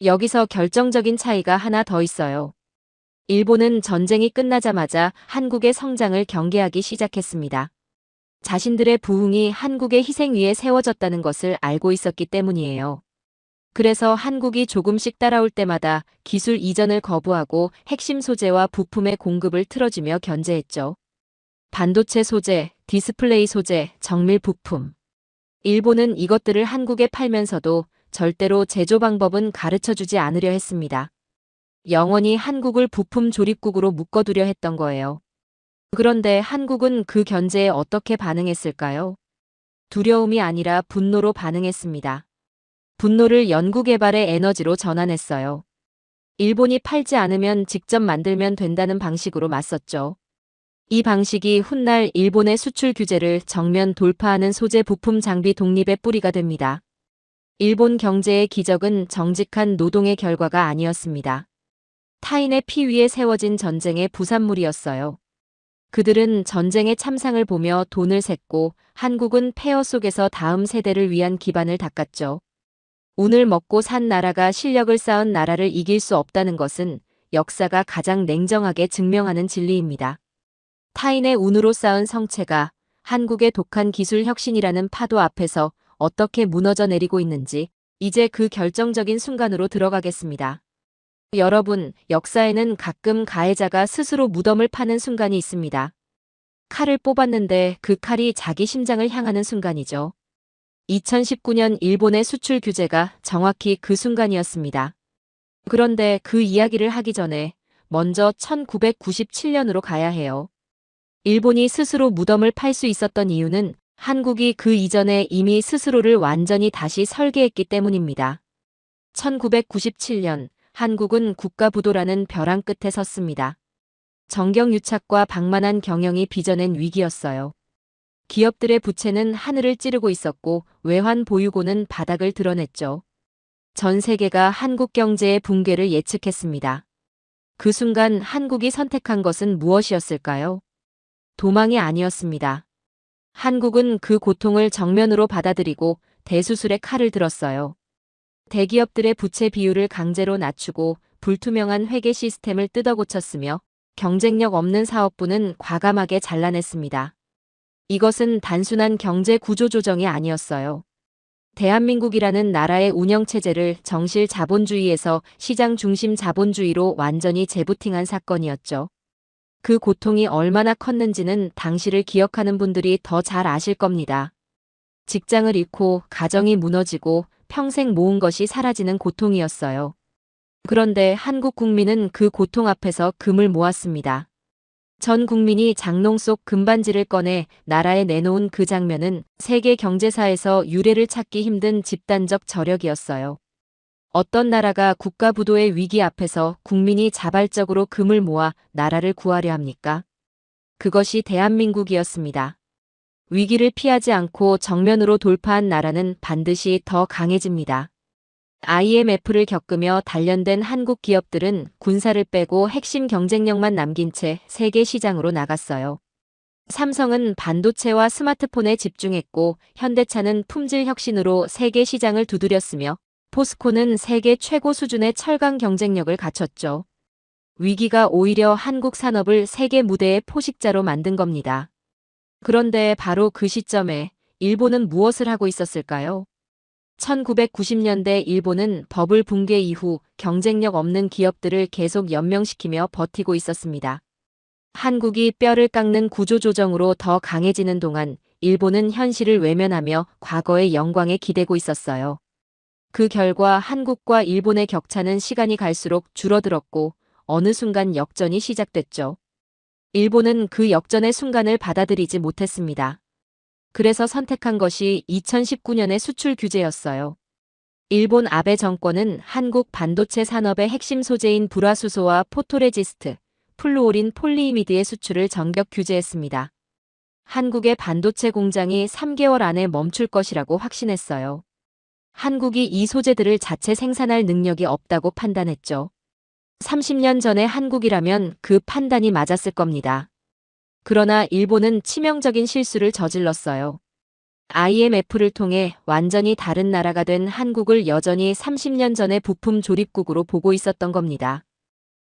여기서 결정적인 차이가 하나 더 있어요. 일본은 전쟁이 끝나자마자 한국의 성장을 경계하기 시작했습니다. 자신들의 부흥이 한국의 희생 위에 세워졌다는 것을 알고 있었기 때문이에요. 그래서 한국이 조금씩 따라올 때마다 기술 이전을 거부하고 핵심 소재와 부품의 공급을 틀어주며 견제했죠. 반도체 소재, 디스플레이 소재, 정밀 부품. 일본은 이것들을 한국에 팔면서도 절대로 제조 방법은 가르쳐주지 않으려 했습니다. 영원히 한국을 부품 조립국으로 묶어두려 했던 거예요. 그런데 한국은 그 견제에 어떻게 반응했을까요? 두려움이 아니라 분노로 반응했습니다. 분노를 연구개발의 에너지로 전환했어요. 일본이 팔지 않으면 직접 만들면 된다는 방식으로 맞섰죠. 이 방식이 훗날 일본의 수출 규제를 정면 돌파하는 소재 부품 장비 독립의 뿌리가 됩니다. 일본 경제의 기적은 정직한 노동의 결과가 아니었습니다. 타인의 피 위에 세워진 전쟁의 부산물이었어요. 그들은 전쟁의 참상을 보며 돈을 샜고 한국은 폐허 속에서 다음 세대를 위한 기반을 닦았죠. 오늘 먹고 산 나라가 실력을 쌓은 나라를 이길 수 없다는 것은 역사가 가장 냉정하게 증명하는 진리입니다. 타인의 운으로 쌓은 성체가 한국의 독한 기술 혁신이라는 파도 앞에서 어떻게 무너져 내리고 있는지 이제 그 결정적인 순간으로 들어가겠습니다. 여러분, 역사에는 가끔 가해자가 스스로 무덤을 파는 순간이 있습니다. 칼을 뽑았는데 그 칼이 자기 심장을 향하는 순간이죠. 2019년 일본의 수출 규제가 정확히 그 순간이었습니다. 그런데 그 이야기를 하기 전에 먼저 1997년으로 가야 해요. 일본이 스스로 무덤을 팔 수 있었던 이유는 한국이 그 이전에 이미 스스로를 완전히 다시 설계했기 때문입니다. 1997년 한국은 국가부도라는 벼랑 끝에 섰습니다. 정경유착과 방만한 경영이 빚어낸 위기였어요. 기업들의 부채는 하늘을 찌르고 있었고 외환 보유고는 바닥을 드러냈죠. 전 세계가 한국 경제의 붕괴를 예측했습니다. 그 순간 한국이 선택한 것은 무엇이었을까요? 도망이 아니었습니다. 한국은 그 고통을 정면으로 받아들이고 대수술의 칼을 들었어요. 대기업들의 부채 비율을 강제로 낮추고 불투명한 회계 시스템을 뜯어고쳤으며 경쟁력 없는 사업부는 과감하게 잘라냈습니다. 이것은 단순한 경제 구조 조정이 아니었어요. 대한민국이라는 나라의 운영체제를 정실 자본주의에서 시장 중심 자본주의로 완전히 재부팅한 사건이었죠. 그 고통이 얼마나 컸는지는 당시를 기억하는 분들이 더 잘 아실 겁니다. 직장을 잃고 가정이 무너지고 평생 모은 것이 사라지는 고통이었어요. 그런데 한국 국민은 그 고통 앞에서 금을 모았습니다. 전 국민이 장롱 속 금반지를 꺼내 나라에 내놓은 그 장면은 세계 경제사에서 유례를 찾기 힘든 집단적 저력이었어요. 어떤 나라가 국가부도의 위기 앞에서 국민이 자발적으로 금을 모아 나라를 구하려 합니까? 그것이 대한민국이었습니다. 위기를 피하지 않고 정면으로 돌파한 나라는 반드시 더 강해집니다. IMF를 겪으며 단련된 한국 기업들은 군사를 빼고 핵심 경쟁력만 남긴 채 세계 시장으로 나갔어요. 삼성은 반도체와 스마트폰에 집중했고 현대차는 품질 혁신으로 세계 시장을 두드렸으며 포스코는 세계 최고 수준의 철강 경쟁력을 갖췄죠. 위기가 오히려 한국 산업을 세계 무대의 포식자로 만든 겁니다. 그런데 바로 그 시점에 일본은 무엇을 하고 있었을까요? 1990년대 일본은 버블 붕괴 이후 경쟁력 없는 기업들을 계속 연명시키며 버티고 있었습니다. 한국이 뼈를 깎는 구조조정으로 더 강해지는 동안 일본은 현실을 외면하며 과거의 영광에 기대고 있었어요. 그 결과 한국과 일본의 격차는 시간이 갈수록 줄어들었고 어느 순간 역전이 시작됐죠. 일본은 그 역전의 순간을 받아들이지 못했습니다. 그래서 선택한 것이 2019년의 수출 규제였어요. 일본 아베 정권은 한국 반도체 산업의 핵심 소재인 불화수소와 포토레지스트, 플루오린 폴리이미드의 수출을 전격 규제했습니다. 한국의 반도체 공장이 3개월 안에 멈출 것이라고 확신했어요. 한국이 이 소재들을 자체 생산할 능력이 없다고 판단했죠. 30년 전의 한국이라면 그 판단이 맞았을 겁니다. 그러나 일본은 치명적인 실수를 저질렀어요. IMF를 통해 완전히 다른 나라가 된 한국을 여전히 30년 전의 부품 조립국으로 보고 있었던 겁니다.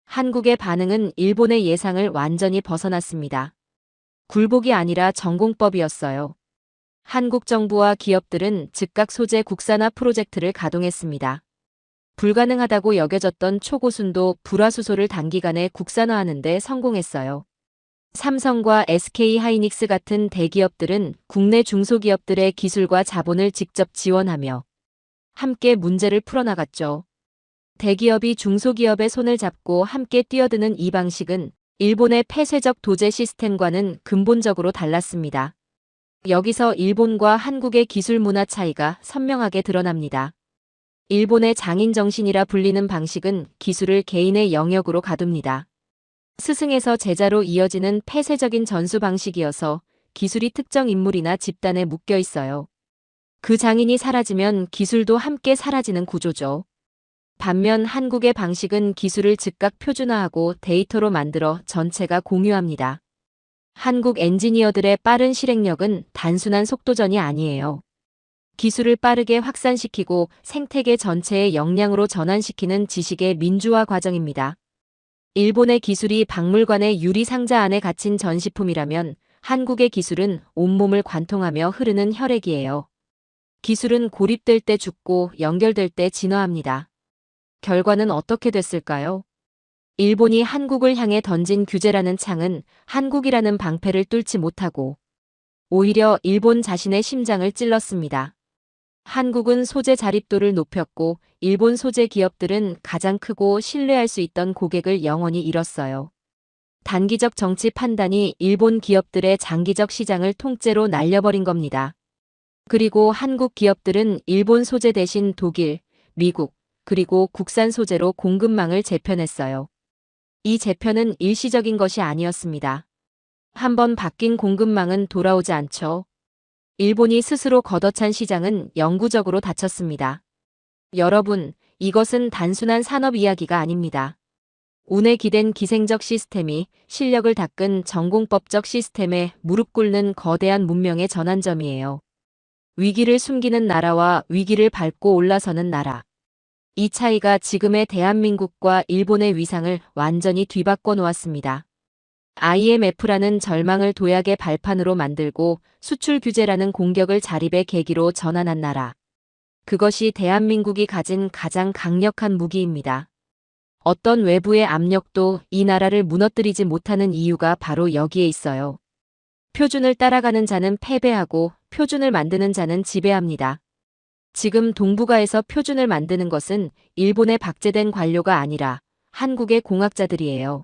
한국의 반응은 일본의 예상을 완전히 벗어났습니다. 굴복이 아니라 전공법이었어요. 한국 정부와 기업들은 즉각 소재 국산화 프로젝트를 가동했습니다. 불가능하다고 여겨졌던 초고순도 불화수소를 단기간에 국산화하는 데 성공했어요. 삼성과 SK 하이닉스 같은 대기업들은 국내 중소기업들의 기술과 자본을 직접 지원하며 함께 문제를 풀어나갔죠. 대기업이 중소기업의 손을 잡고 함께 뛰어드는 이 방식은 일본의 폐쇄적 도제 시스템과는 근본적으로 달랐습니다. 여기서 일본과 한국의 기술 문화 차이가 선명하게 드러납니다. 일본의 장인 정신이라 불리는 방식은 기술을 개인의 영역으로 가둡니다. 스승에서 제자로 이어지는 폐쇄적인 전수 방식이어서 기술이 특정 인물이나 집단에 묶여 있어요. 그 장인이 사라지면 기술도 함께 사라지는 구조죠. 반면 한국의 방식은 기술을 즉각 표준화하고 데이터로 만들어 전체가 공유합니다. 한국 엔지니어들의 빠른 실행력은 단순한 속도전이 아니에요. 기술을 빠르게 확산시키고 생태계 전체의 역량으로 전환시키는 지식의 민주화 과정입니다. 일본의 기술이 박물관의 유리 상자 안에 갇힌 전시품이라면 한국의 기술은 온몸을 관통하며 흐르는 혈액이에요. 기술은 고립될 때 죽고 연결될 때 진화합니다. 결과는 어떻게 됐을까요? 일본이 한국을 향해 던진 규제라는 창은 한국이라는 방패를 뚫지 못하고 오히려 일본 자신의 심장을 찔렀습니다. 한국은 소재 자립도를 높였고 일본 소재 기업들은 가장 크고 신뢰할 수 있던 고객을 영원히 잃었어요. 단기적 정치 판단이 일본 기업들의 장기적 시장을 통째로 날려버린 겁니다. 그리고 한국 기업들은 일본 소재 대신 독일, 미국, 그리고 국산 소재로 공급망을 재편했어요. 이 재편은 일시적인 것이 아니었습니다. 한번 바뀐 공급망은 돌아오지 않죠. 일본이 스스로 걷어찬 시장은 영구적으로 닫혔습니다. 여러분, 이것은 단순한 산업 이야기가 아닙니다. 운에 기댄 기생적 시스템이 실력을 닦은 전공법적 시스템에 무릎 꿇는 거대한 문명의 전환점이에요. 위기를 숨기는 나라와 위기를 밟고 올라서는 나라. 이 차이가 지금의 대한민국과 일본의 위상을 완전히 뒤바꿔 놓았습니다. IMF라는 절망을 도약의 발판으로 만들고 수출 규제라는 공격을 자립의 계기로 전환한 나라. 그것이 대한민국이 가진 가장 강력한 무기입니다. 어떤 외부의 압력도 이 나라를 무너뜨리지 못하는 이유가 바로 여기에 있어요. 표준을 따라가는 자는 패배하고 표준을 만드는 자는 지배합니다. 지금 동북아에서 표준을 만드는 것은 일본의 박제된 관료가 아니라 한국의 공학자들이에요.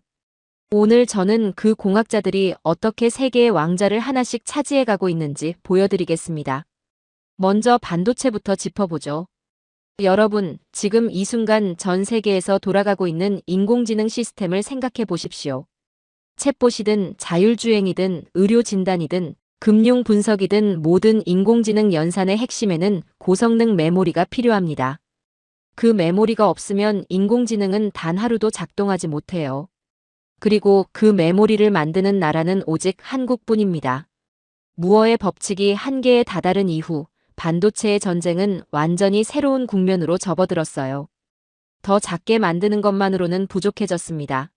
오늘 저는 그 공학자들이 어떻게 세계의 왕자를 하나씩 차지해가고 있는지 보여드리겠습니다. 먼저 반도체부터 짚어보죠. 여러분, 지금 이 순간 전 세계에서 돌아가고 있는 인공지능 시스템을 생각해 보십시오. 챗봇이든 자율주행이든 의료진단이든 금융 분석이든 모든 인공지능 연산의 핵심에는 고성능 메모리가 필요합니다. 그 메모리가 없으면 인공지능은 단 하루도 작동하지 못해요. 그리고 그 메모리를 만드는 나라는 오직 한국뿐입니다. 무어의 법칙이 한계에 다다른 이후 반도체의 전쟁은 완전히 새로운 국면으로 접어들었어요. 더 작게 만드는 것만으로는 부족해졌습니다.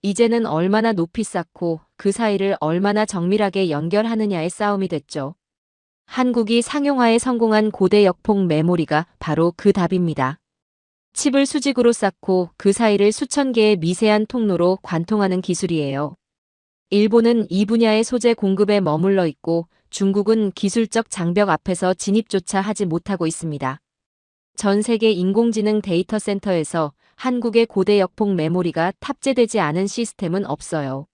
이제는 얼마나 높이 쌓고 그 사이를 얼마나 정밀하게 연결하느냐의 싸움이 됐죠. 한국이 상용화에 성공한 고대 역폭 메모리가 바로 그 답입니다. 칩을 수직으로 쌓고 그 사이를 수천 개의 미세한 통로로 관통하는 기술이에요. 일본은 이 분야의 소재 공급에 머물러 있고 중국은 기술적 장벽 앞에서 진입조차 하지 못하고 있습니다. 전 세계 인공지능 데이터 센터에서 한국의 고대 역폭 메모리가 탑재되지 않은 시스템은 없어요.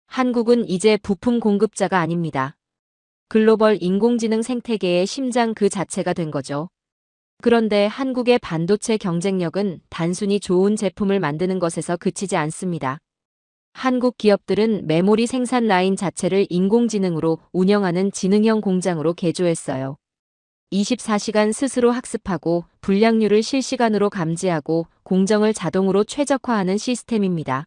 한국은 이제 부품 공급자가 아닙니다. 글로벌 인공지능 생태계의 심장 그 자체가 된 거죠. 그런데 한국의 반도체 경쟁력은 단순히 좋은 제품을 만드는 것에서 그치지 않습니다. 한국 기업들은 메모리 생산 라인 자체를 인공지능으로 운영하는 지능형 공장으로 개조했어요. 24시간 스스로 학습하고 불량률을 실시간으로 감지하고 공정을 자동으로 최적화하는 시스템입니다.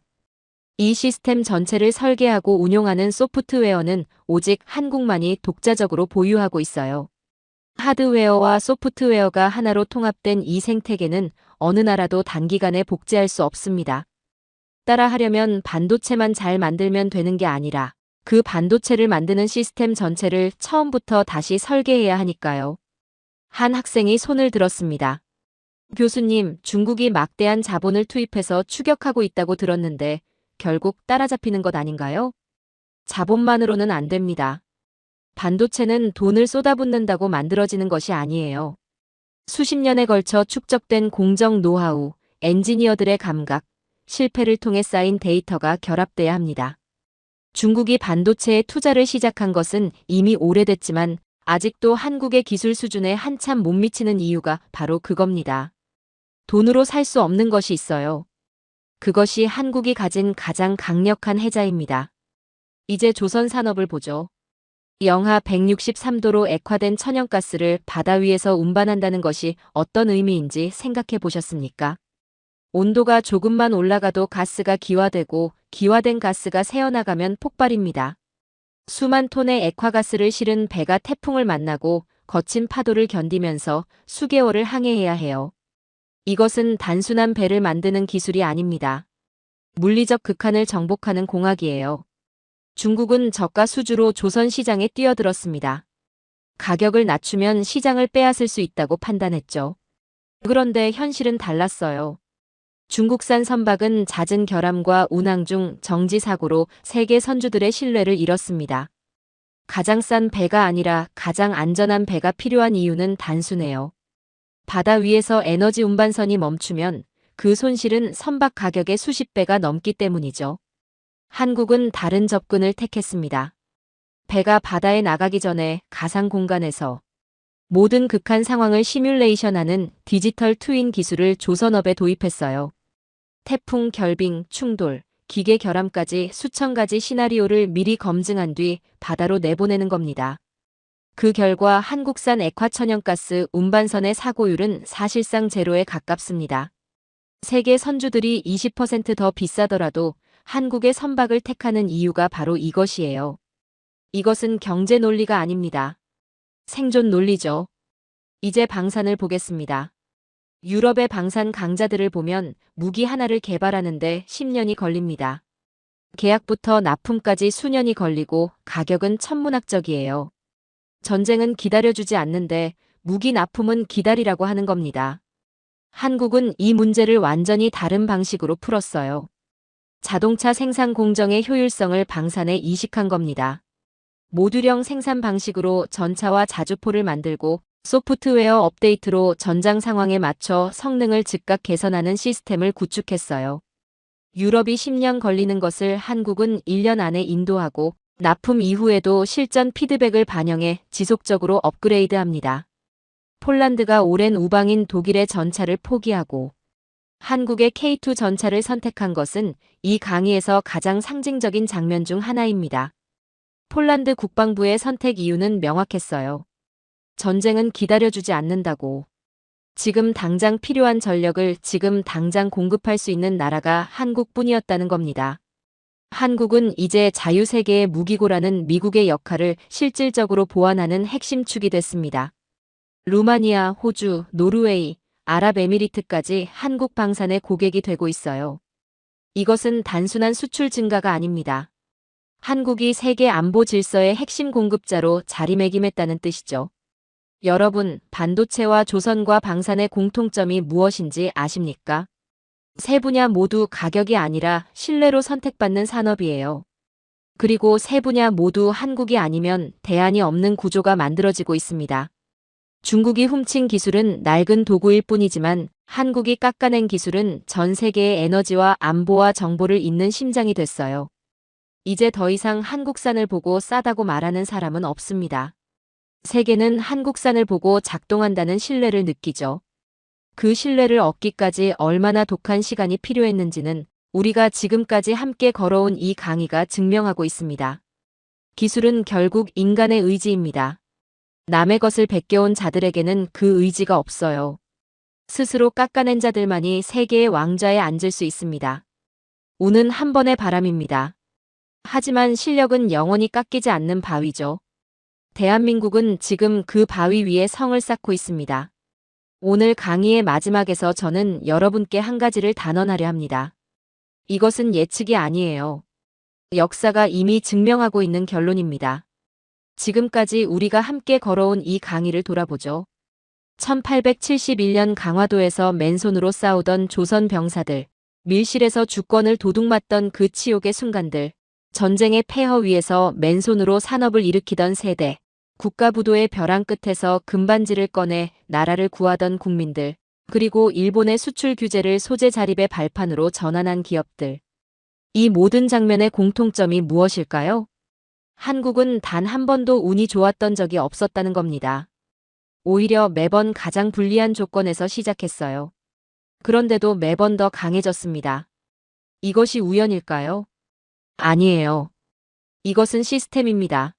이 시스템 전체를 설계하고 운용하는 소프트웨어는 오직 한국만이 독자적으로 보유하고 있어요. 하드웨어와 소프트웨어가 하나로 통합된 이 생태계는 어느 나라도 단기간에 복제할 수 없습니다. 따라하려면 반도체만 잘 만들면 되는 게 아니라 그 반도체를 만드는 시스템 전체를 처음부터 다시 설계해야 하니까요. 한 학생이 손을 들었습니다. 교수님, 중국이 막대한 자본을 투입해서 추격하고 있다고 들었는데 결국 따라잡히는 것 아닌가요? 자본만으로는 안 됩니다. 반도체는 돈을 쏟아붓는다고 만들어지는 것이 아니에요. 수십 년에 걸쳐 축적된 공정 노하우, 엔지니어들의 감각, 실패를 통해 쌓인 데이터가 결합돼야 합니다. 중국이 반도체에 투자를 시작한 것은 이미 오래됐지만 아직도 한국의 기술 수준에 한참 못 미치는 이유가 바로 그겁니다. 돈으로 살 수 없는 것이 있어요. 그것이 한국이 가진 가장 강력한 해자입니다. 이제 조선 산업을 보죠. 영하 163도로 액화된 천연가스를 바다 위에서 운반한다는 것이 어떤 의미인지 생각해 보셨습니까? 온도가 조금만 올라가도 가스가 기화되고 기화된 가스가 새어나가면 폭발입니다. 수만 톤의 액화가스를 실은 배가 태풍을 만나고 거친 파도를 견디면서 수개월을 항해해야 해요. 이것은 단순한 배를 만드는 기술이 아닙니다. 물리적 극한을 정복하는 공학이에요. 중국은 저가 수주로 조선 시장에 뛰어들었습니다. 가격을 낮추면 시장을 빼앗을 수 있다고 판단했죠. 그런데 현실은 달랐어요. 중국산 선박은 잦은 결함과 운항 중 정지 사고로 세계 선주들의 신뢰를 잃었습니다. 가장 싼 배가 아니라 가장 안전한 배가 필요한 이유는 단순해요. 바다 위에서 에너지 운반선이 멈추면 그 손실은 선박 가격의 수십 배가 넘기 때문이죠. 한국은 다른 접근을 택했습니다. 배가 바다에 나가기 전에 가상 공간에서 모든 극한 상황을 시뮬레이션하는 디지털 트윈 기술을 조선업에 도입했어요. 태풍, 결빙, 충돌, 기계 결함까지 수천 가지 시나리오를 미리 검증한 뒤 바다로 내보내는 겁니다. 그 결과 한국산 액화천연가스 운반선의 사고율은 사실상 제로에 가깝습니다. 세계 선주들이 20% 더 비싸더라도 한국의 선박을 택하는 이유가 바로 이것이에요. 이것은 경제 논리가 아닙니다. 생존 논리죠. 이제 방산을 보겠습니다. 유럽의 방산 강자들을 보면 무기 하나를 개발하는데 10년이 걸립니다. 계약부터 납품까지 수년이 걸리고 가격은 천문학적이에요. 전쟁은 기다려주지 않는데 무기 납품은 기다리라고 하는 겁니다. 한국은 이 문제를 완전히 다른 방식으로 풀었어요. 자동차 생산 공정의 효율성을 방산에 이식한 겁니다. 모듈형 생산 방식으로 전차와 자주포를 만들고 소프트웨어 업데이트로 전장 상황에 맞춰 성능을 즉각 개선하는 시스템을 구축했어요. 유럽이 10년 걸리는 것을 한국은 1년 안에 인도하고 납품 이후에도 실전 피드백을 반영해 지속적으로 업그레이드합니다. 폴란드가 오랜 우방인 독일의 전차를 포기하고 한국의 K2 전차를 선택한 것은 이 강의에서 가장 상징적인 장면 중 하나입니다. 폴란드 국방부의 선택 이유는 명확했어요. 전쟁은 기다려주지 않는다고. 지금 당장 필요한 전력을 지금 당장 공급할 수 있는 나라가 한국뿐이었다는 겁니다. 한국은 이제 자유세계의 무기고라는 미국의 역할을 실질적으로 보완하는 핵심 축이 됐습니다. 루마니아, 호주, 노르웨이, 아랍에미리트까지 한국 방산의 고객이 되고 있어요. 이것은 단순한 수출 증가가 아닙니다. 한국이 세계 안보 질서의 핵심 공급자로 자리매김했다는 뜻이죠. 여러분, 반도체와 조선과 방산의 공통점이 무엇인지 아십니까? 세 분야 모두 가격이 아니라 신뢰로 선택받는 산업이에요. 그리고 세 분야 모두 한국이 아니면 대안이 없는 구조가 만들어지고 있습니다. 중국이 훔친 기술은 낡은 도구일 뿐이지만 한국이 깎아낸 기술은 전 세계의 에너지와 안보와 정보를 잇는 심장이 됐어요. 이제 더 이상 한국산을 보고 싸다고 말하는 사람은 없습니다. 세계는 한국산을 보고 작동한다는 신뢰를 느끼죠. 그 신뢰를 얻기까지 얼마나 독한 시간이 필요했는지는 우리가 지금까지 함께 걸어온 이 강의가 증명하고 있습니다. 기술은 결국 인간의 의지입니다. 남의 것을 베껴온 자들에게는 그 의지가 없어요. 스스로 깎아낸 자들만이 세계의 왕좌에 앉을 수 있습니다. 운은 한 번의 바람입니다. 하지만 실력은 영원히 깎이지 않는 바위죠. 대한민국은 지금 그 바위 위에 성을 쌓고 있습니다. 오늘 강의의 마지막에서 저는 여러분께 한 가지를 단언하려 합니다. 이것은 예측이 아니에요. 역사가 이미 증명하고 있는 결론입니다. 지금까지 우리가 함께 걸어온 이 강의를 돌아보죠. 1871년 강화도에서 맨손으로 싸우던 조선 병사들, 밀실에서 주권을 도둑맞던 그 치욕의 순간들, 전쟁의 폐허 위에서 맨손으로 산업을 일으키던 세대, 국가부도의 벼랑 끝에서 금반지를 꺼내 나라를 구하던 국민들, 그리고 일본의 수출 규제를 소재 자립의 발판으로 전환한 기업들. 이 모든 장면의 공통점이 무엇일까요? 한국은 단 한 번도 운이 좋았던 적이 없었다는 겁니다. 오히려 매번 가장 불리한 조건에서 시작했어요. 그런데도 매번 더 강해졌습니다. 이것이 우연일까요? 아니에요. 이것은 시스템입니다.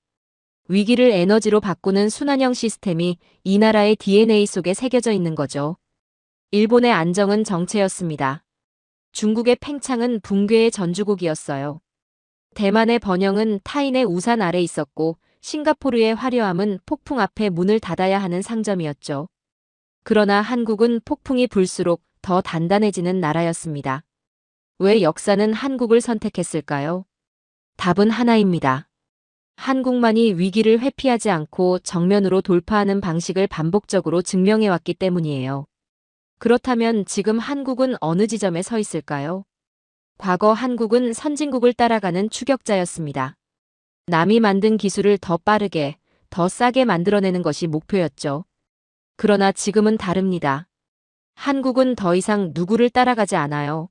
위기를 에너지로 바꾸는 순환형 시스템이 이 나라의 DNA 속에 새겨져 있는 거죠. 일본의 안정은 정체였습니다. 중국의 팽창은 붕괴의 전주곡이었어요. 대만의 번영은 타인의 우산 아래 있었고 싱가포르의 화려함은 폭풍 앞에 문을 닫아야 하는 상점이었죠. 그러나 한국은 폭풍이 불수록 더 단단해지는 나라였습니다. 왜 역사는 한국을 선택했을까요? 답은 하나입니다. 한국만이 위기를 회피하지 않고 정면으로 돌파하는 방식을 반복적으로 증명해왔기 때문이에요. 그렇다면 지금 한국은 어느 지점에 서 있을까요? 과거 한국은 선진국을 따라가는 추격자였습니다. 남이 만든 기술을 더 빠르게, 더 싸게 만들어내는 것이 목표였죠. 그러나 지금은 다릅니다. 한국은 더 이상 누구를 따라가지 않아요.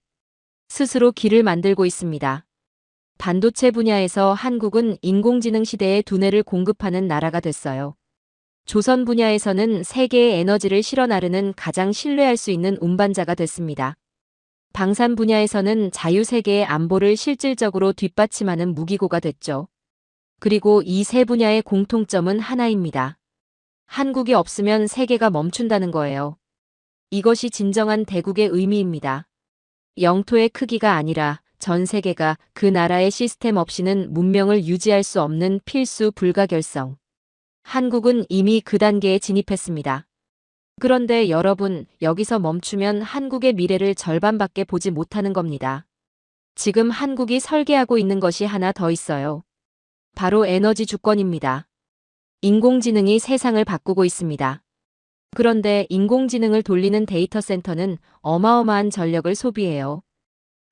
스스로 길을 만들고 있습니다. 반도체 분야에서 한국은 인공지능 시대의 두뇌를 공급하는 나라가 됐어요. 조선 분야에서는 세계의 에너지를 실어 나르는 가장 신뢰할 수 있는 운반자가 됐습니다. 방산 분야에서는 자유세계의 안보를 실질적으로 뒷받침하는 무기고가 됐죠. 그리고 이 세 분야의 공통점은 하나입니다. 한국이 없으면 세계가 멈춘다는 거예요. 이것이 진정한 대국의 의미입니다. 영토의 크기가 아니라 전 세계가 그 나라의 시스템 없이는 문명을 유지할 수 없는 필수 불가결성. 한국은 이미 그 단계에 진입했습니다. 그런데 여러분, 여기서 멈추면 한국의 미래를 절반밖에 보지 못하는 겁니다. 지금 한국이 설계하고 있는 것이 하나 더 있어요. 바로 에너지 주권입니다. 인공지능이 세상을 바꾸고 있습니다. 그런데 인공지능을 돌리는 데이터 센터는 어마어마한 전력을 소비해요.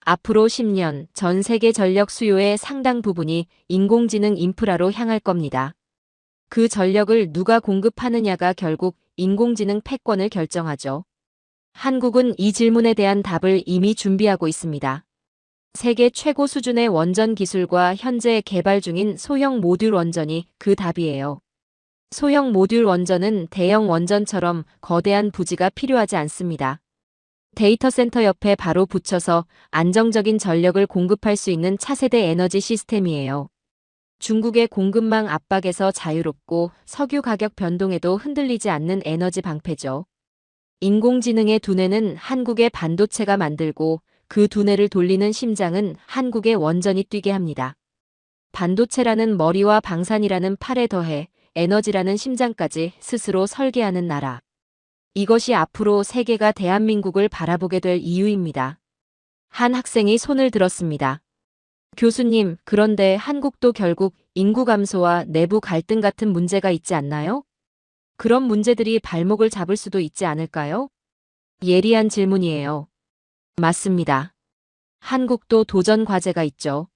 앞으로 10년 전 세계 전력 수요의 상당 부분이 인공지능 인프라로 향할 겁니다. 그 전력을 누가 공급하느냐가 결국 인공지능 패권을 결정하죠. 한국은 이 질문에 대한 답을 이미 준비하고 있습니다. 세계 최고 수준의 원전 기술과 현재 개발 중인 소형 모듈 원전이 그 답이에요. 소형 모듈 원전은 대형 원전처럼 거대한 부지가 필요하지 않습니다. 데이터 센터 옆에 바로 붙여서 안정적인 전력을 공급할 수 있는 차세대 에너지 시스템이에요. 중국의 공급망 압박에서 자유롭고 석유 가격 변동에도 흔들리지 않는 에너지 방패죠. 인공지능의 두뇌는 한국의 반도체가 만들고 그 두뇌를 돌리는 심장은 한국의 원전이 뛰게 합니다. 반도체라는 머리와 방산이라는 팔에 더해 에너지라는 심장까지 스스로 설계하는 나라. 이것이 앞으로 세계가 대한민국을 바라보게 될 이유입니다. 한 학생이 손을 들었습니다. 교수님, 그런데 한국도 결국 인구 감소와 내부 갈등 같은 문제가 있지 않나요? 그런 문제들이 발목을 잡을 수도 있지 않을까요? 예리한 질문이에요. 맞습니다. 한국도 도전 과제가 있죠.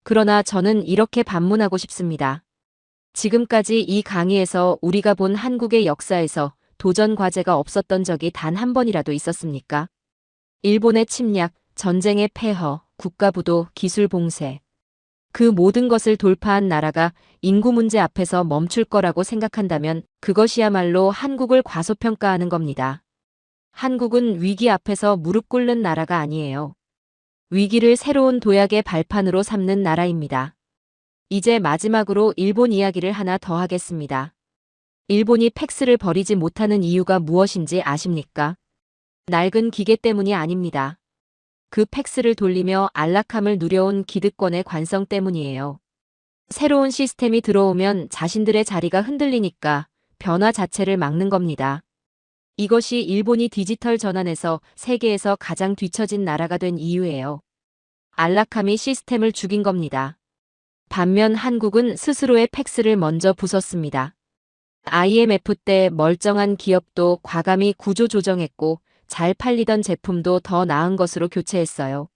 그러나 저는 이렇게 반문하고 싶습니다. 지금까지 이 강의에서 우리가 본 한국의 역사에서 도전 과제가 없었던 적이 단 한 번이라도 있었습니까? 일본의 침략, 전쟁의 폐허, 국가부도, 기술 봉쇄. 그 모든 것을 돌파한 나라가 인구 문제 앞에서 멈출 거라고 생각한다면 그것이야말로 한국을 과소평가하는 겁니다. 한국은 위기 앞에서 무릎 꿇는 나라가 아니에요. 위기를 새로운 도약의 발판으로 삼는 나라입니다. 이제 마지막으로 일본 이야기를 하나 더 하겠습니다. 일본이 팩스를 버리지 못하는 이유가 무엇인지 아십니까? 낡은 기계 때문이 아닙니다. 그 팩스를 돌리며 안락함을 누려온 기득권의 관성 때문이에요. 새로운 시스템이 들어오면 자신들의 자리가 흔들리니까 변화 자체를 막는 겁니다. 이것이 일본이 디지털 전환에서 세계에서 가장 뒤처진 나라가 된 이유예요. 안락함이 시스템을 죽인 겁니다. 반면 한국은 스스로의 팩스를 먼저 부쉈습니다. IMF 때 멀쩡한 기업도 과감히 구조 조정했고 잘 팔리던 제품도 더 나은 것으로 교체했어요.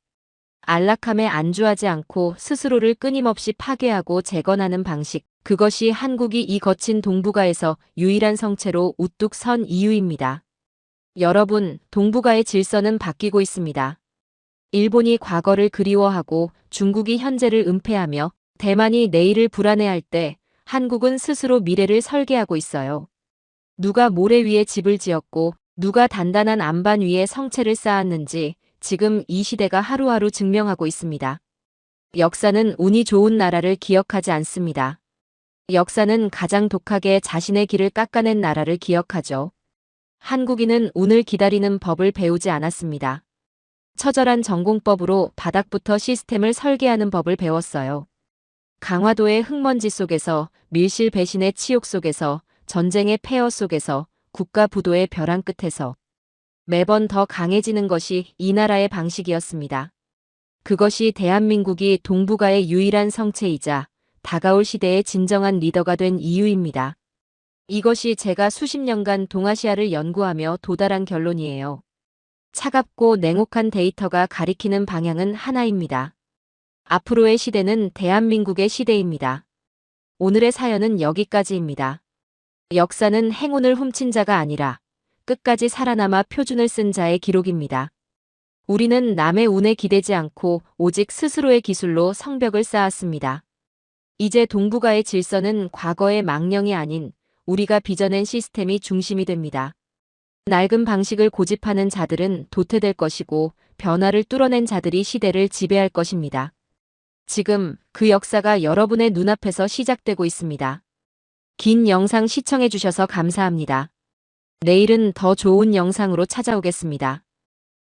안락함에 안주하지 않고 스스로를 끊임없이 파괴하고 재건하는 방식, 그것이 한국이 이 거친 동북아에서 유일한 성체로 우뚝 선 이유입니다. 여러분, 동북아의 질서는 바뀌고 있습니다. 일본이 과거를 그리워하고 중국이 현재를 은폐하며 대만이 내일을 불안해할 때 한국은 스스로 미래를 설계하고 있어요. 누가 모래 위에 집을 지었고 누가 단단한 안반 위에 성체를 쌓았는지 지금 이 시대가 하루하루 증명하고 있습니다. 역사는 운이 좋은 나라를 기억하지 않습니다. 역사는 가장 독하게 자신의 길을 깎아낸 나라를 기억하죠. 한국인은 운을 기다리는 법을 배우지 않았습니다. 처절한 전공법으로 바닥부터 시스템을 설계하는 법을 배웠어요. 강화도의 흙먼지 속에서, 밀실 배신의 치욕 속에서, 전쟁의 폐허 속에서, 국가 부도의 벼랑 끝에서 매번 더 강해지는 것이 이 나라의 방식이었습니다. 그것이 대한민국이 동북아의 유일한 성체이자 다가올 시대의 진정한 리더가 된 이유입니다. 이것이 제가 수십 년간 동아시아를 연구하며 도달한 결론이에요. 차갑고 냉혹한 데이터가 가리키는 방향은 하나입니다. 앞으로의 시대는 대한민국의 시대입니다. 오늘의 사연은 여기까지입니다. 역사는 행운을 훔친 자가 아니라 끝까지 살아남아 표준을 쓴 자의 기록입니다. 우리는 남의 운에 기대지 않고 오직 스스로의 기술로 성벽을 쌓았습니다. 이제 동북아의 질서는 과거의 망령이 아닌 우리가 빚어낸 시스템이 중심이 됩니다. 낡은 방식을 고집하는 자들은 도태될 것이고 변화를 뚫어낸 자들이 시대를 지배할 것입니다. 지금 그 역사가 여러분의 눈앞에서 시작되고 있습니다. 긴 영상 시청해주셔서 감사합니다. 내일은 더 좋은 영상으로 찾아오겠습니다.